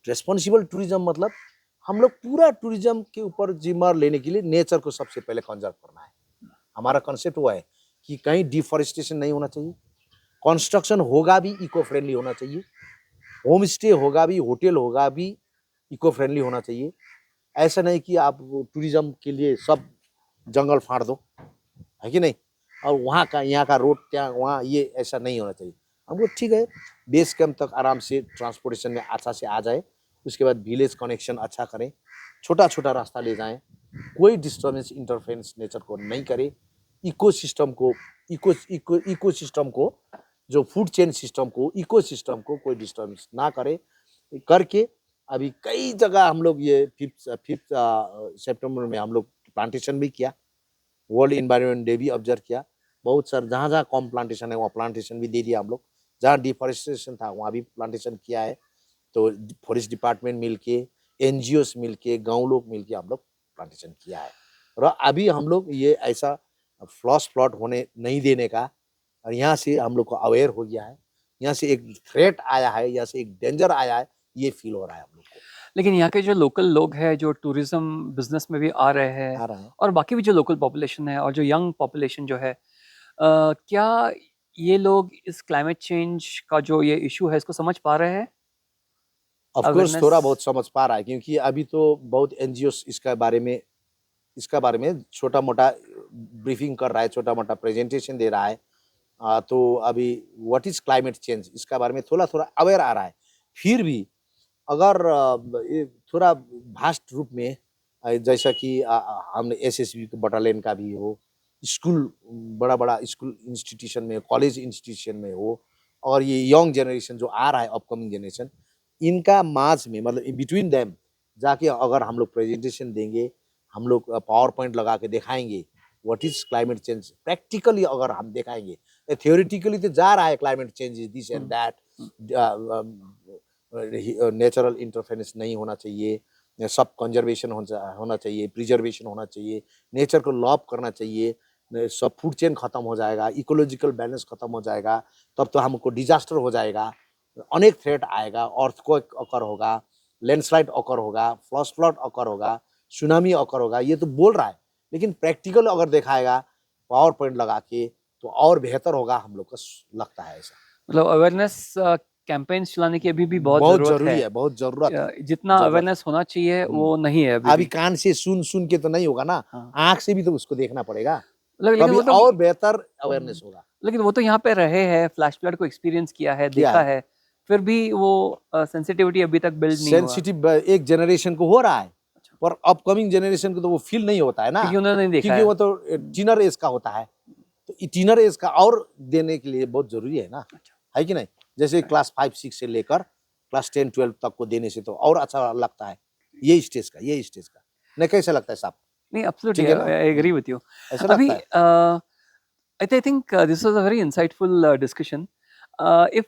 Speaker 2: रेस्पॉन्सिबल टूरिज्म मतलब हम लोग पूरा टूरिज्म के ऊपर जिम्मा लेने के लिए नेचर को सबसे पहले कंजर्व करना है। हमारा कंसेप्ट हुआ है कि कहीं डिफॉरेस्टेशन नहीं होना चाहिए, कंस्ट्रक्शन होगा भी इको फ्रेंडली होना चाहिए, होम स्टे होगा भी, होटल होगा भी इको फ्रेंडली होना चाहिए। ऐसा नहीं कि आप टूरिज्म के लिए सब जंगल फाड़ दो, है कि नहीं, और वहाँ का यहाँ का रोड क्या वहाँ, ये ऐसा नहीं होना चाहिए। हमको ठीक है, बेस कैंप तक आराम से ट्रांसपोर्टेशन में अच्छा से आ जाए, उसके बाद विलेज कनेक्शन अच्छा करें, छोटा छोटा रास्ता ले जाएं, कोई डिस्टर्बेंस इंटरफेरेंस नेचर को नहीं करे, इकोसिस्टम को इकोसिस्टम को जो फूड चेन सिस्टम को, इकोसिस्टम को कोई डिस्टर्बेंस ना करे करके। अभी कई जगह हम लोग ये फिफ्थ सितंबर में हम लोग प्लांटेशन भी किया, वर्ल्ड इन्वायरमेंट डे भी ऑब्जर्व किया। बहुत सारे जहाँ जहाँ कम प्लांटेशन है वहाँ प्लांटेशन भी दे दिया हम लोग, जहाँ डिफॉरेस्टेशन था वहाँ भी प्लांटेशन किया है। तो फॉरेस्ट डिपार्टमेंट मिलके, एनजीओस मिलके, गाँव लोग मिलके हम लोग प्लांटेशन किया है। और अभी हम लोग ये ऐसा फ्लॉस प्लॉट होने नहीं देने का, और यहाँ से हम लोग को अवेयर हो गया है, यहाँ से एक थ्रेट आया है, यहाँ से एक डेंजर आया है, ये फील हो रहा है हम लोग को।
Speaker 1: लेकिन यहाँ के जो लोकल लोग हैं जो टूरिज्म बिजनेस में भी आ रहे हैं और बाकी भी जो लोकल पॉपुलेशन है और जो यंग पॉपुलेशन जो है, क्या ये लोग इस क्लाइमेट चेंज का जो ये इशू है इसको समझ पा रहे हैं?
Speaker 2: ऑफ कोर्स थोड़ा बहुत समझ पा रहा है, क्योंकि अभी तो बहुत एनजीओस इसका बारे में छोटा मोटा ब्रीफिंग कर रहा है, छोटा मोटा प्रेजेंटेशन दे रहा है। तो अभी व्हाट इज क्लाइमेट चेंज इसका बारे में थोड़ा थोड़ा अवेयर आ रहा है। फिर भी अगर ये थोड़ा भास्ट रूप में, जैसा कि हमने एसएसबी के बटालियन का भी हो, स्कूल, बड़ा बड़ा स्कूल इंस्टीट्यूशन में, कॉलेज इंस्टीट्यूशन में हो, और ये यंग जनरेशन जो आ रहा है, अपकमिंग जनरेशन, इनका मास में मतलब बिटवीन देम जाके अगर हम लोग प्रेजेंटेशन देंगे, हम लोग पावर पॉइंट लगा के दिखाएंगे what is climate change, practically अगर हम दिखाएंगे, थियोरिटिकली तो जा रहा है climate change is this and that, natural interference नहीं होना चाहिए, सब कंजर्वेशन होना चाहिए, प्रिजर्वेशन होना चाहिए, नेचर को लव करना चाहिए, सब फूड चेन खत्म हो जाएगा, इकोलॉजिकल बैलेंस खत्म हो जाएगा, तब तो हमको डिजास्टर हो जाएगा, अनेक थ्रेट आएगा, अर्थक्वेक अकर होगा, लैंडस्लाइड अकर होगा, फ्लड अकर होगा, सुनामी अकर होगा, ये तो बोल रहा है। लेकिन प्रैक्टिकल अगर दिखाएगा पावर पॉइंट लगा के तो और बेहतर होगा, हम लोग को लगता है ऐसा।
Speaker 1: मतलब अवेयरनेस कैंपेन्स चलाने की अभी भी बहुत
Speaker 2: बहुत
Speaker 1: ज़रूरत
Speaker 2: जरूरी
Speaker 1: है।
Speaker 2: है, बहुत जरूरत है,
Speaker 1: जितना
Speaker 2: जरूरत है।
Speaker 1: अवेयरनेस होना चाहिए
Speaker 2: हम्म।
Speaker 1: वो नहीं है अभी
Speaker 2: अभी
Speaker 1: भी।
Speaker 2: कान से सुन सुन के तो नहीं होगा ना,
Speaker 1: हाँ,
Speaker 2: आंख से भी तो उसको देखना पड़ेगा,
Speaker 1: लेकिन
Speaker 2: तभी
Speaker 1: वो तो
Speaker 2: और बेहतर अवेयरनेस होगा।
Speaker 1: लेकिन वो तो यहाँ पे रहे हैं, फ्लैश फ्लड को एक्सपीरियंस किया है,
Speaker 2: क्या
Speaker 1: देखा
Speaker 2: है,
Speaker 1: है, फिर भी वो सेंसिटिविटी अभी तक बिल्ड नहीं हुआ,
Speaker 2: सेंसिटिव एक जनरेशन को हो रहा है,
Speaker 1: अच्छा।
Speaker 2: पर अपकमिंग जनरेशन को तो वो फील नहीं होता है ना,
Speaker 1: क्योंकि उन्होंने नहीं देखा
Speaker 2: क्योंकि
Speaker 1: है।
Speaker 2: वो तो टीनर एज का होता है। तो टीनर एज का और देने के लिए बहुत जरूरी है ना,
Speaker 1: अच्छा,
Speaker 2: है कि नहीं? जैसे क्लास 5-6 से लेकर क्लास 10-12 तक को देने से तो और अच्छा लगता है, ये स्टेज का नहीं, कैसा लगता है साहब?
Speaker 1: नहीं, एब्सोल्युटली
Speaker 2: ठीक है ना?
Speaker 1: I agree with you.
Speaker 2: ऐसा
Speaker 1: अभी
Speaker 2: लगता है।
Speaker 1: I think this was a very insightful discussion. If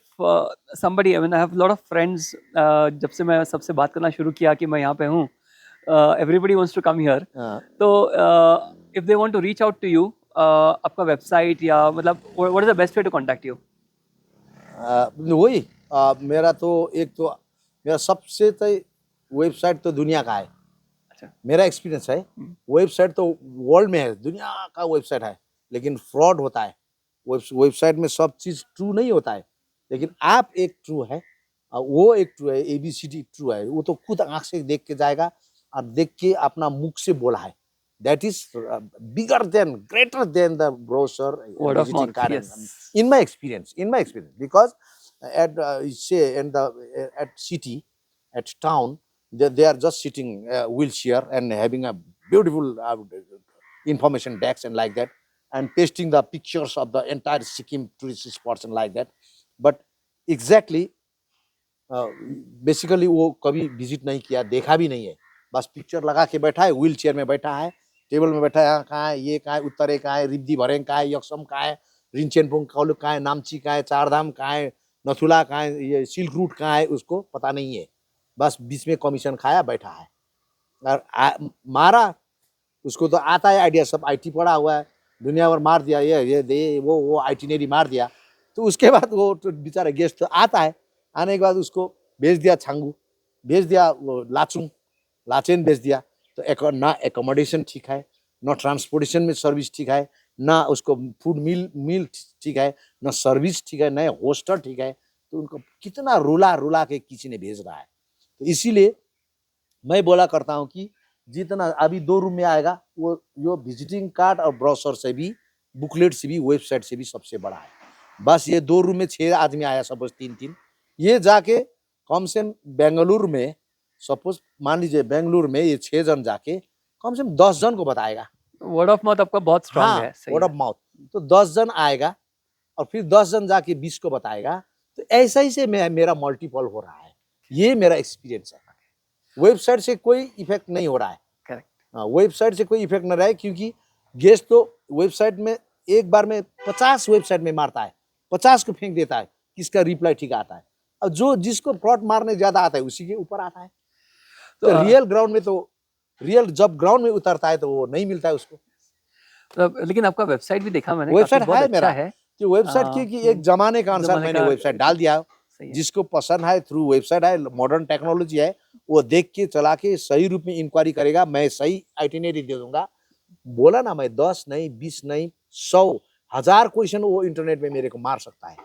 Speaker 1: somebody, I mean, I have a lot of friends. जब से मैं सबसे बात करना शुरू किया कि मैं यहाँ पे हूँ, everybody wants to come here.
Speaker 2: हाँ,
Speaker 1: तो if they want to reach out to you, आपका वेबसाइट या मतलब what is the best way to contact you?
Speaker 2: वही मेरा तो एक तो मेरा सबसे तो वेबसाइट तो दुनिया का है,
Speaker 1: अच्छा,
Speaker 2: मेरा एक्सपीरियंस है। वेबसाइट तो वर्ल्ड में है, दुनिया का वेबसाइट है, लेकिन फ्रॉड होता है। वेबसाइट में सब चीज ट्रू नहीं होता है, लेकिन आप एक ट्रू है, वो एक ट्रू है, ABCD ट्रू है, वो तो खुद आंख से देख के जाएगा और देख के अपना मुख से बोला है। That is bigger than, greater than the brochure
Speaker 1: word of
Speaker 2: visiting
Speaker 1: mouth.
Speaker 2: Card.
Speaker 1: Yes.
Speaker 2: In my experience, because at say in the at city, at town, they are just sitting wheelchair and having a beautiful information decks and like that, and pasting the pictures of the entire Sikkim tourist spots and like that. But exactly, basically वो कभी visit नहीं किया, देखा भी नहीं है, बस picture लगा के बैठा है, व्हील चेयर में बैठा है, टेबल में बैठा है, कहाँ है, ये कहाँ है, उत्तरे कहाँ है, रिब्दी भरेंग कहाँ है, यक्षम कहाँ है, रिंचेनपुंग कौलुक कहाँ है, नामची कहाँ है, चारधाम कहाँ है, नथुला कहाँ है, ये सिल्क रूट कहाँ है, उसको पता नहीं है, बस बीच में कमीशन खाया बैठा है और मारा। उसको तो आता है आइडिया, सब IT पढ़ा हुआ है, दुनिया भर मार दिया, ये दे वो आइटिनरी मार दिया। तो उसके बाद वो तो बेचारा गेस्ट तो आता है, आने के बाद उसको भेज दिया छांगू, भेज दिया वो लाचुंग, लाचेन भेज दिया। तो ना एकोमोडेशन ठीक है, ना ट्रांसपोर्टेशन में सर्विस ठीक है, ना उसको फूड मील ठीक है, ना सर्विस ठीक है, ना होस्टर ठीक है। तो उनको कितना रुला रुला के किसी ने भेज रहा है। तो इसीलिए मैं बोला करता हूँ कि जितना अभी 2 रूम में आएगा, वो विजिटिंग कार्ड और ब्रोशर से भी, बुकलेट से भी, वेबसाइट से भी सबसे बड़ा है। बस ये 2 रूम में 6 आदमी आया, सपोज 3-3, ये जाके कम से कम बेंगलुरु में, सपोज मान लीजिए बेंगलुरु में ये 6 जन जाके कम से कम 10 जन को बताएगा।
Speaker 1: वर्ड ऑफ माउथ आपका बहुत स्ट्रांग है,
Speaker 2: हाँ,
Speaker 1: सही
Speaker 2: वर्ड
Speaker 1: है।
Speaker 2: Of mouth. तो 10 जन आएगा और फिर 10 जन जाके 20 को बताएगा। तो ऐसा ही से मेरा मल्टीपल हो रहा है, ये मेरा एक्सपीरियंस है। वेबसाइट से कोई इफेक्ट नहीं हो रहा है।
Speaker 1: करेक्ट।
Speaker 2: वेबसाइट से कोई इफेक्ट नहीं रहा है, क्योंकि गेस्ट तो वेबसाइट में एक बार में 50 वेबसाइट में मारता है, 50 को फेंक देता है, किसका रिप्लाई ठीक आता है, और जो जिसको प्लॉट मारने ज्यादा आता है उसी के ऊपर आता है। तो रियल ग्राउंड में तो जब ग्राउंड में उतरता है तो वो नहीं मिलता है उसको।
Speaker 1: लेकिन आपका वेबसाइट भी देखा मैंने,
Speaker 2: वेबसाइट
Speaker 1: काफी बहुत
Speaker 2: है
Speaker 1: अच्छा
Speaker 2: मेरा,
Speaker 1: है।
Speaker 2: कि वेबसाइट की एक जमाने के अनुसार
Speaker 1: जमाने
Speaker 2: मैंने
Speaker 1: का
Speaker 2: वेबसाइट डाल दिया।
Speaker 1: सही है।
Speaker 2: जिसको पसंद है थ्रू वेबसाइट है, मॉडर्न टेक्नोलॉजी है, वो देख के चला के सही रूप में इंक्वायरी करेगा, मैं सही आइटिनरी दे दूंगा। बोला ना, मैं 10 नहीं, 20 नहीं, 100 1000 क्वेश्चन वो इंटरनेट में मेरे को मार सकता है।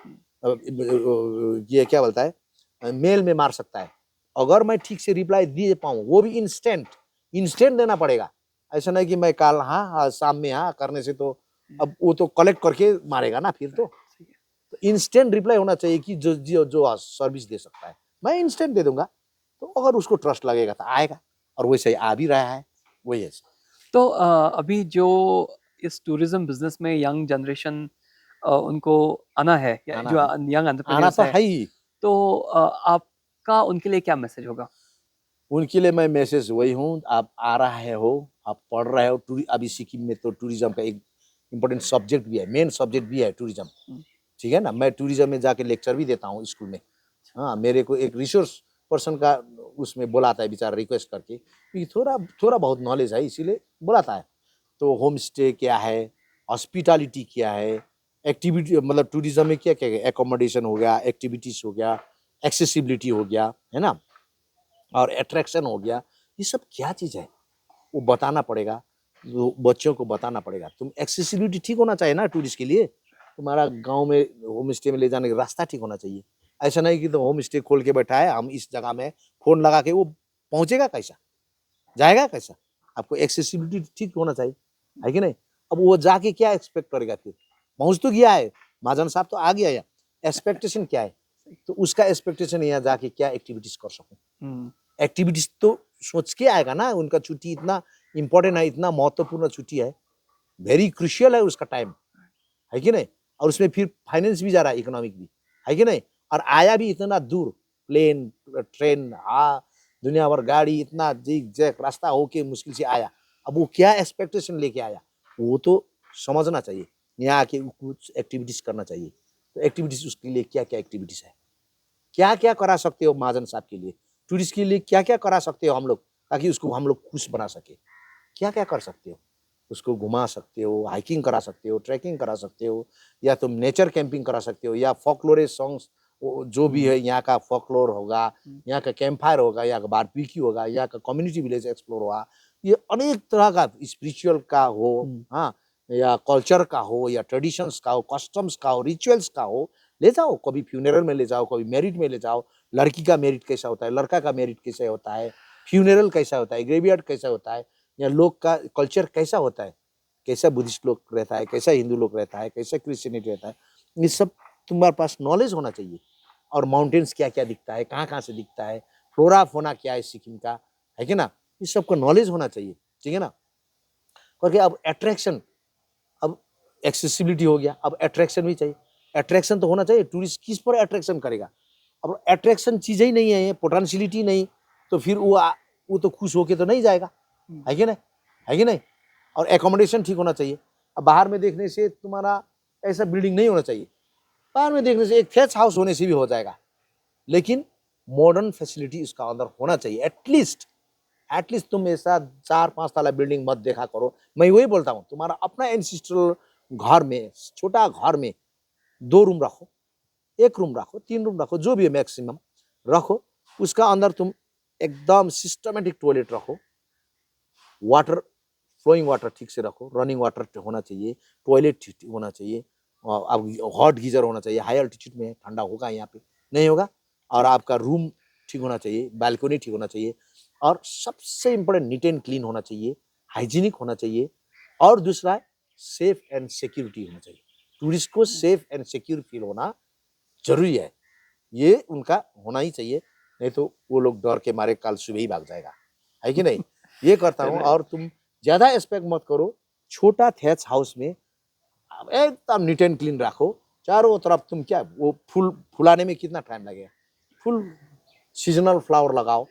Speaker 2: ये क्या बोलता है, मेल में मार सकता है, अगर मैं ठीक से रिप्लाई दे पाऊँ, वो भी इंस्टेंट देना पड़ेगा। ऐसा नहीं कि मैं कल हाँ शाम में हाँ करने से तो अब वो तो कलेक्ट करके मारेगा ना फिर तो इंस्टेंट रिप्लाई होना चाहिए कि जो सर्विस दे सकता है, मैं इंस्टेंट दे दूंगा। तो अगर उसको ट्रस्ट लगेगा तो आएगा, और वैसे ही आ भी रहा है, वही है।
Speaker 1: तो अभी जो इस टूरिज्म बिजनेस में यंग जनरेशन उनको आना है, या
Speaker 2: आना
Speaker 1: जो
Speaker 2: है,
Speaker 1: यंग
Speaker 2: आना
Speaker 1: एंटरप्रेन्योर्स
Speaker 2: तो
Speaker 1: है,
Speaker 2: है ही।
Speaker 1: तो आपका उनके लिए क्या मैसेज होगा?
Speaker 2: उनके लिए मैं मैसेज वही हूँ, आप आ रहे हो, आप पढ़ रहे हो, अभी सिक्किम में तो टूरिज्म का एक इम्पोर्टेंट सब्जेक्ट भी है, मेन सब्जेक्ट भी है टूरिज्म, ठीक है ना। मैं टूरिज्म में जाके लेक्चर भी देता हूँ स्कूल में। हाँ, मेरे को एक रिसोर्स पर्सन का उसमें बुलाता है बेचारा, रिक्वेस्ट करके, क्योंकि थोड़ा बहुत नॉलेज है, इसीलिए बुलाता है। तो होम स्टे क्या है, हॉस्पिटैलिटी क्या है, एक्टिविटी मतलब टूरिज्म में क्या क्या है, एकोमोडेशन हो गया, एक्टिविटीज हो गया, एक्सेसिबिलिटी हो गया, है ना, और अट्रैक्शन हो गया, ये सब क्या चीज़ है वो बताना पड़ेगा। वो बच्चों को बताना पड़ेगा। तुम एक्सेसिबिलिटी ठीक होना चाहिए ना टूरिस्ट के लिए। तुम्हारा गांव में होम स्टे में ले जाने का रास्ता ठीक होना चाहिए। ऐसा नहीं कि तुम होम स्टे खोल के बैठा है, हम इस जगह में फोन लगा के, वो पहुंचेगा कैसा, जाएगा कैसा? आपको एक्सेसिबिलिटी ठीक होना चाहिए, है कि नहीं? अब वो जाके क्या एक्सपेक्ट करेगा फिर? पहुंच तो गया है, महाजन साहब तो आ गया है, एक्सपेक्टेशन क्या है? तो उसका एक्सपेक्टेशन यहाँ जाके क्या एक्टिविटीज कर सकूं। एक्टिविटीज तो सोच के आएगा ना। उनका छुट्टी इतना इंपॉर्टेंट है, इतना महत्वपूर्ण छुट्टी है, वेरी क्रुशियल है उसका टाइम, है कि नहीं? और उसमें फिर फाइनेंस भी जा रहा है, इकोनॉमिक भी, है कि नहीं? और आया भी इतना दूर, प्लेन, ट्रेन, दुनिया भर गाड़ी, इतना जिग जैक रास्ता होके मुश्किल से आया। अब वो क्या एक्सपेक्टेशन लेके आया, वो तो समझना चाहिए। यहाँ आके कुछ एक्टिविटीज करना चाहिए। तो एक्टिविटीज उसके लिए क्या क्या एक्टिविटीज है, क्या क्या करा सकते हो महाजन साहब के लिए, टूरिस्ट के लिए क्या क्या करा सकते हो हम लोग, ताकि उसको हम लोग खुश बना सके। क्या क्या कर सकते हो? उसको घुमा सकते हो, हाइकिंग करा सकते हो, ट्रैकिंग करा सकते हो, या तुम नेचर कैंपिंग करा सकते हो, या फोकलोरे सॉन्ग्स जो भी है यहाँ का फोकलोर होगा, यहाँ का कैंप फायर होगा, यहाँ का बारबेक्यू होगा, यहाँ का कम्युनिटी विलेज एक्सप्लोर होगा। ये अनेक तरह का स्पिरिचुअल का हो, हाँ, या कल्चर का हो, या ट्रेडिशंस का हो, कस्टम्स का हो, रिचुअल्स का हो, ले जाओ। कभी फ्यूनरल में ले जाओ, कभी मैरिड में ले जाओ। लड़की का मैरिड कैसा होता है, लड़का का मैरिड कैसा होता है, फ्यूनरल कैसा होता है, ग्रेवयार्ड कैसा होता है, या लोग का कल्चर कैसा होता है, कैसा बुद्धिस्ट लोग रहता है, कैसा हिंदू लोग रहता है, कैसा क्रिश्चियनिटी रहता है, ये सब तुम्हारे पास नॉलेज होना चाहिए। और माउंटेन्स क्या क्या दिखता है, कहाँ कहाँ से दिखता है, फ्लोरा फोना क्या है सिक्किम का, है कि ना, इस सब का नॉलेज होना चाहिए, ठीक है ना। क्योंकि अब अट्रैक्शन, अब एक्सेसिबिलिटी हो गया, अब अट्रैक्शन भी चाहिए। अट्रैक्शन तो होना चाहिए। टूरिस्ट किस पर अट्रैक्शन करेगा? अब अट्रैक्शन चीज़ ही नहीं है, पोटेंशियलिटी नहीं, तो फिर वो तो खुश होके तो नहीं जाएगा, है कि नहीं, है कि नहीं। और एकोमोडेशन ठीक होना चाहिए। अब बाहर में देखने से तुम्हारा ऐसा बिल्डिंग नहीं होना चाहिए, बाहर में देखने से एक थेच हाउस होने से भी हो जाएगा, लेकिन मॉडर्न फैसिलिटी उसका अंदर होना चाहिए। एटलीस्ट तुम ऐसा 4-5 ताला बिल्डिंग मत देखा करो। मैं वही बोलता हूँ, तुम्हारा अपना एंसिस्ट्रल घर में, छोटा घर में 2 रूम रखो, 1 रूम रखो, 3 रूम रखो, जो भी है मैक्सिमम रखो। उसका अंदर तुम एकदम सिस्टमेटिक टॉयलेट रखो, वाटर, फ्लोइंग वाटर ठीक से रखो, रनिंग वाटर होना चाहिए, टॉयलेट ठीक होना चाहिए, अब हॉट गीजर होना चाहिए। हाई अल्टीट्यूड में ठंडा होगा, यहाँ पे नहीं होगा। और आपका रूम ठीक होना चाहिए, बालकनी ठीक होना चाहिए, और सबसे इम्पोर्टेंट नीट एंड क्लीन होना चाहिए, हाइजीनिक होना चाहिए। और दूसरा सेफ एंड सिक्योरिटी होना चाहिए। टूरिस्ट को सेफ एंड सिक्योर फील होना जरूरी है, ये उनका होना ही चाहिए। नहीं तो वो लोग डर के मारे कल सुबह ही भाग जाएगा, है कि नहीं। ये करता हूँ। और तुम ज्यादा एक्सपेक्ट मत करो, छोटा थैच हाउस में एकदम नीट एंड क्लीन रखो। चारों तरफ तुम क्या, वो फूल फुलाने में कितना टाइम लगेगा, फुल सीजनल फ्लावर लगाओ।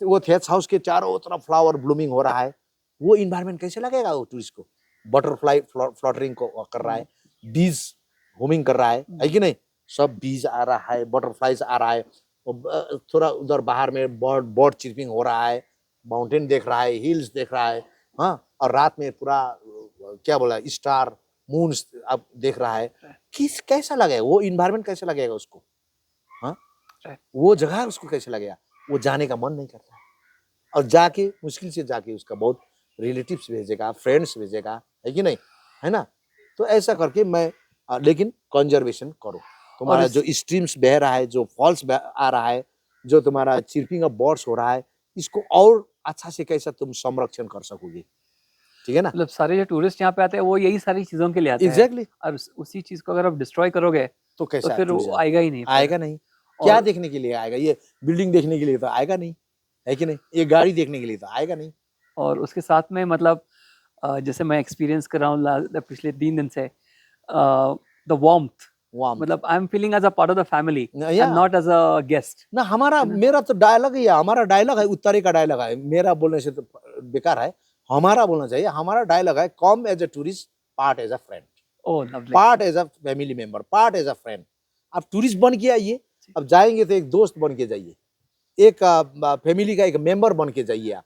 Speaker 2: वो थैच हाउस के चारों तरफ फ्लावर ब्लूमिंग हो रहा है, वो इन्वायरमेंट कैसे लगेगा वो टूरिस्ट को? बटरफ्लाई फ्लटरिंग को कर रहा है, बीज होमिंग कर रहा है कि नहीं, सब बीज आ रहा है, बटरफ्लाइज आ रहा है, थोड़ा उधर बाहर में बर्ड बर्ड चिरपिंग हो रहा है, माउंटेन देख रहा है, हिल्स देख रहा है, हाँ। और रात में पूरा क्या बोला, स्टार मून अब देख रहा है। किस कैसा लगेगा वो इन्वायरमेंट, कैसा लगेगा उसको, हाँ, वो जगह उसको कैसे लगेगा? वो जाने का मन नहीं करता है। और जाके मुश्किल से जाके उसका बहुत रिलेटिव्स भेजेगा, फ्रेंड्स भेजेगा, है कि नहीं, है ना। तो ऐसा करके मैं लेकिन कंजर्वेशन करो। तुम्हारा जो स्ट्रीम्स बह रहा है, जो फॉल्स आ रहा है, जो तुम्हारा चिरपिंग ऑफ बर्ड्स हो रहा है, इसको और अच्छा से कैसा तुम संरक्षण कर सकोगे, ठीक है ना।
Speaker 1: मतलब सारे जो टूरिस्ट यहाँ पे आते हैं वो यही सारी चीजों के लिए आते हैं।
Speaker 2: एग्जैक्टली।
Speaker 1: और उसी चीज को अगर आप डिस्ट्रॉय करोगे
Speaker 2: तो कैसा
Speaker 1: फिर वो
Speaker 2: टूरिज्म
Speaker 1: आएगा ही नहीं फिर।
Speaker 2: आएगा नहीं। क्या देखने के लिए आएगा? ये बिल्डिंग देखने के लिए तो आएगा नहीं, है कि नहीं। ये गाड़ी देखने के लिए तो आएगा नहीं।
Speaker 1: और उसके साथ में मतलब जैसे मैं एक्सपीरियंस कर रहा हूँ पिछले 3 दिन से, द वार्मथ, मतलब I am feeling as a part of the family and not as a guest
Speaker 2: ना। हमारा मेरा तो डायलॉग ही है, हमारा डायलॉग है, उत्तरी का डायलॉग है। मेरा बोलने से तो बेकार है, हमारा बोलना चाहिए। हमारा डायलॉग है, come as a tourist, part as a friend,
Speaker 1: oh lovely,
Speaker 2: part as a family member, part as a friend. आप टूरिस्ट बन के आइए, अब जाएंगे तो एक दोस्त बन के जाइए, एक फैमिली का एक मेंबर बन के जाइए आप।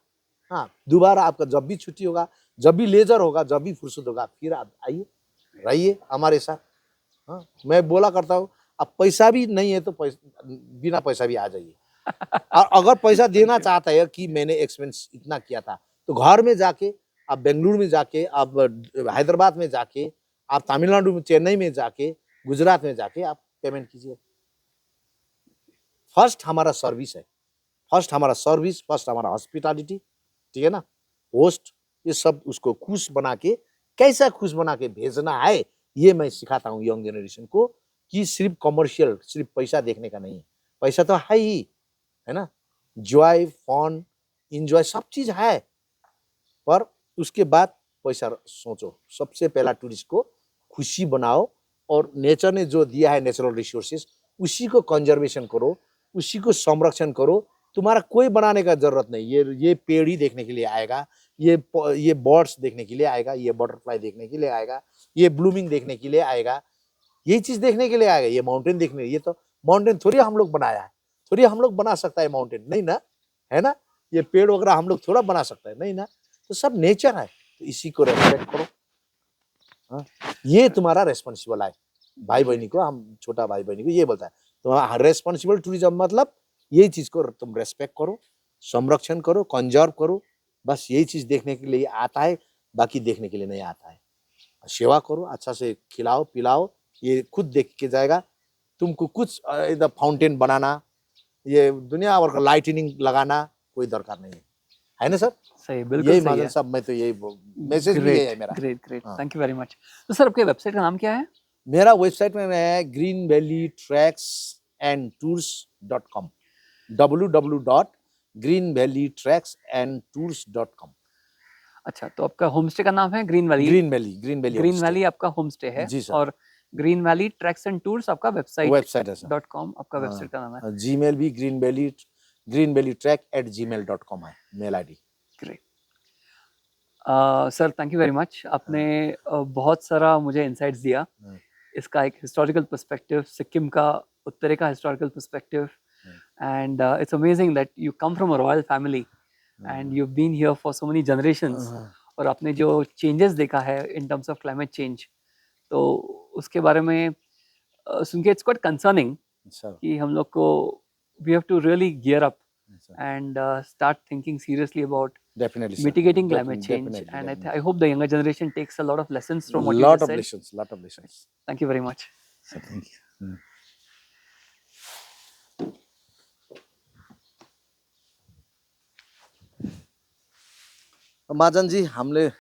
Speaker 2: हाँ, दोबारा आपका जब भी छुट्टी होगा, जब भी लेजर होगा, जब भी फुर्सत होगा, फिर आप आइए, रहिए हमारे साथ। हाँ, मैं बोला करता हूँ, अब पैसा भी नहीं है तो बिना पैसा भी आ जाइए। और अगर पैसा देना चाहता है कि मैंने एक्सपेंस इतना किया था, तो घर में जाके आप बेंगलुरु में जाके, आप हैदराबाद में जाके, आप तमिलनाडु में, चेन्नई में जाके, गुजरात में जाके आप पेमेंट कीजिए। फर्स्ट हमारा सर्विस है, फर्स्ट हमारा सर्विस, फर्स्ट हमारा हॉस्पिटैलिटी, ठीक है ना, होस्ट, ये सब उसको खुश बना के, कैसा खुश बना के भेजना है, ये मैं सिखाता हूँ यंग जनरेशन को, कि सिर्फ कमर्शियल, सिर्फ पैसा देखने का नहीं है, पैसा तो है ही, है ना, जॉय, फन, इंजॉय सब चीज है, पर उसके बाद पैसा सोचो। सबसे पहला टूरिस्ट को खुशी बनाओ, और नेचर ने जो दिया है नेचुरल रिसोर्सेज, उसी को कंजर्वेशन करो, उसी को संरक्षण करो। तुम्हारा कोई बनाने का जरूरत नहीं। ये पेड़ ही देखने के लिए आएगा, ये बर्ड्स देखने के लिए आएगा, ये बटरफ्लाई देखने के लिए आएगा, ये ब्लूमिंग देखने के लिए आएगा, ये चीज देखने के लिए आएगा, ये माउंटेन देखने, ये तो माउंटेन थोड़ी हम लोग बनाया है, थोड़ी हम लोग बना सकता है माउंटेन, नहीं ना, है ना, ये पेड़ वगैरह हम लोग थोड़ा बना सकता है, नहीं ना, तो सब नेचर है, तो इसी को रेस्पेक्ट करो। हाँ? ये तुम्हारा रेस्पॉन्सिबल है। भाई बहनी को, हम छोटा भाई बहनी को ये बोलता है, तो रेस्पॉन्सिबल टूरिज्म मतलब यही चीज को तुम रेस्पेक्ट करो, संरक्षण करो, कंजर्व करो, बस यही चीज देखने के लिए आता है, बाकी देखने के लिए नहीं आता है। सेवा करो, अच्छा से खिलाओ पिलाओ, ये खुद देख के जाएगा। तुमको कुछ फाउंटेन बनाना, ये दुनिया भर का लाइटनिंग लगाना कोई दरकार नहीं है ना सर?
Speaker 1: सही, बिल्कुल
Speaker 2: यही
Speaker 1: सही
Speaker 2: महाजन
Speaker 1: है।
Speaker 2: साहब, मैं तो यही मैसेज भी यही है मेरा।
Speaker 1: ग्रेट ग्रेट,
Speaker 2: हाँ।
Speaker 1: Thank you very much. तो सर आपके वेबसाइट का नाम क्या है?
Speaker 2: मेरा वेबसाइट में है greenvalleytracksandtours.com, www.greenvalleytracksandtours.com।
Speaker 1: अच्छा, तो आपका होम स्टे का नाम है green valley?
Speaker 2: Green valley
Speaker 1: green valley आपका होम स्टे है,
Speaker 2: जी सर।
Speaker 1: और green valley treks and tours आपका
Speaker 2: वेबसाइट है सर।
Speaker 1: .com आपका वेबसाइट का नाम है।
Speaker 2: जीमेल भी greenvalleytrack@gmail.com है mail ID.
Speaker 1: Great sir, thank you very much. आपने बहुत सारा मुझे इंसाइट्स दिया, इसका एक हिस्टोरिकल पर्सपेक्टिव, सिक्किम का, उत्तरे का historical perspective, and it's amazing that you come from a royal family and you been here for so many generations, और आपने जो चेंजेस देखा है in terms of climate change, तो उसके बारे में सुन के इट्स क्वाइट कंसर्निंग कि हम लोग को we have to really gear up and start thinking seriously about
Speaker 2: Definitely,
Speaker 1: mitigating climate change. And I hope the younger generation takes a lot of lessons from what you just said.
Speaker 2: Lot of lessons.
Speaker 1: Thank you very much.
Speaker 2: So, thank you. Mahajan ji, हमले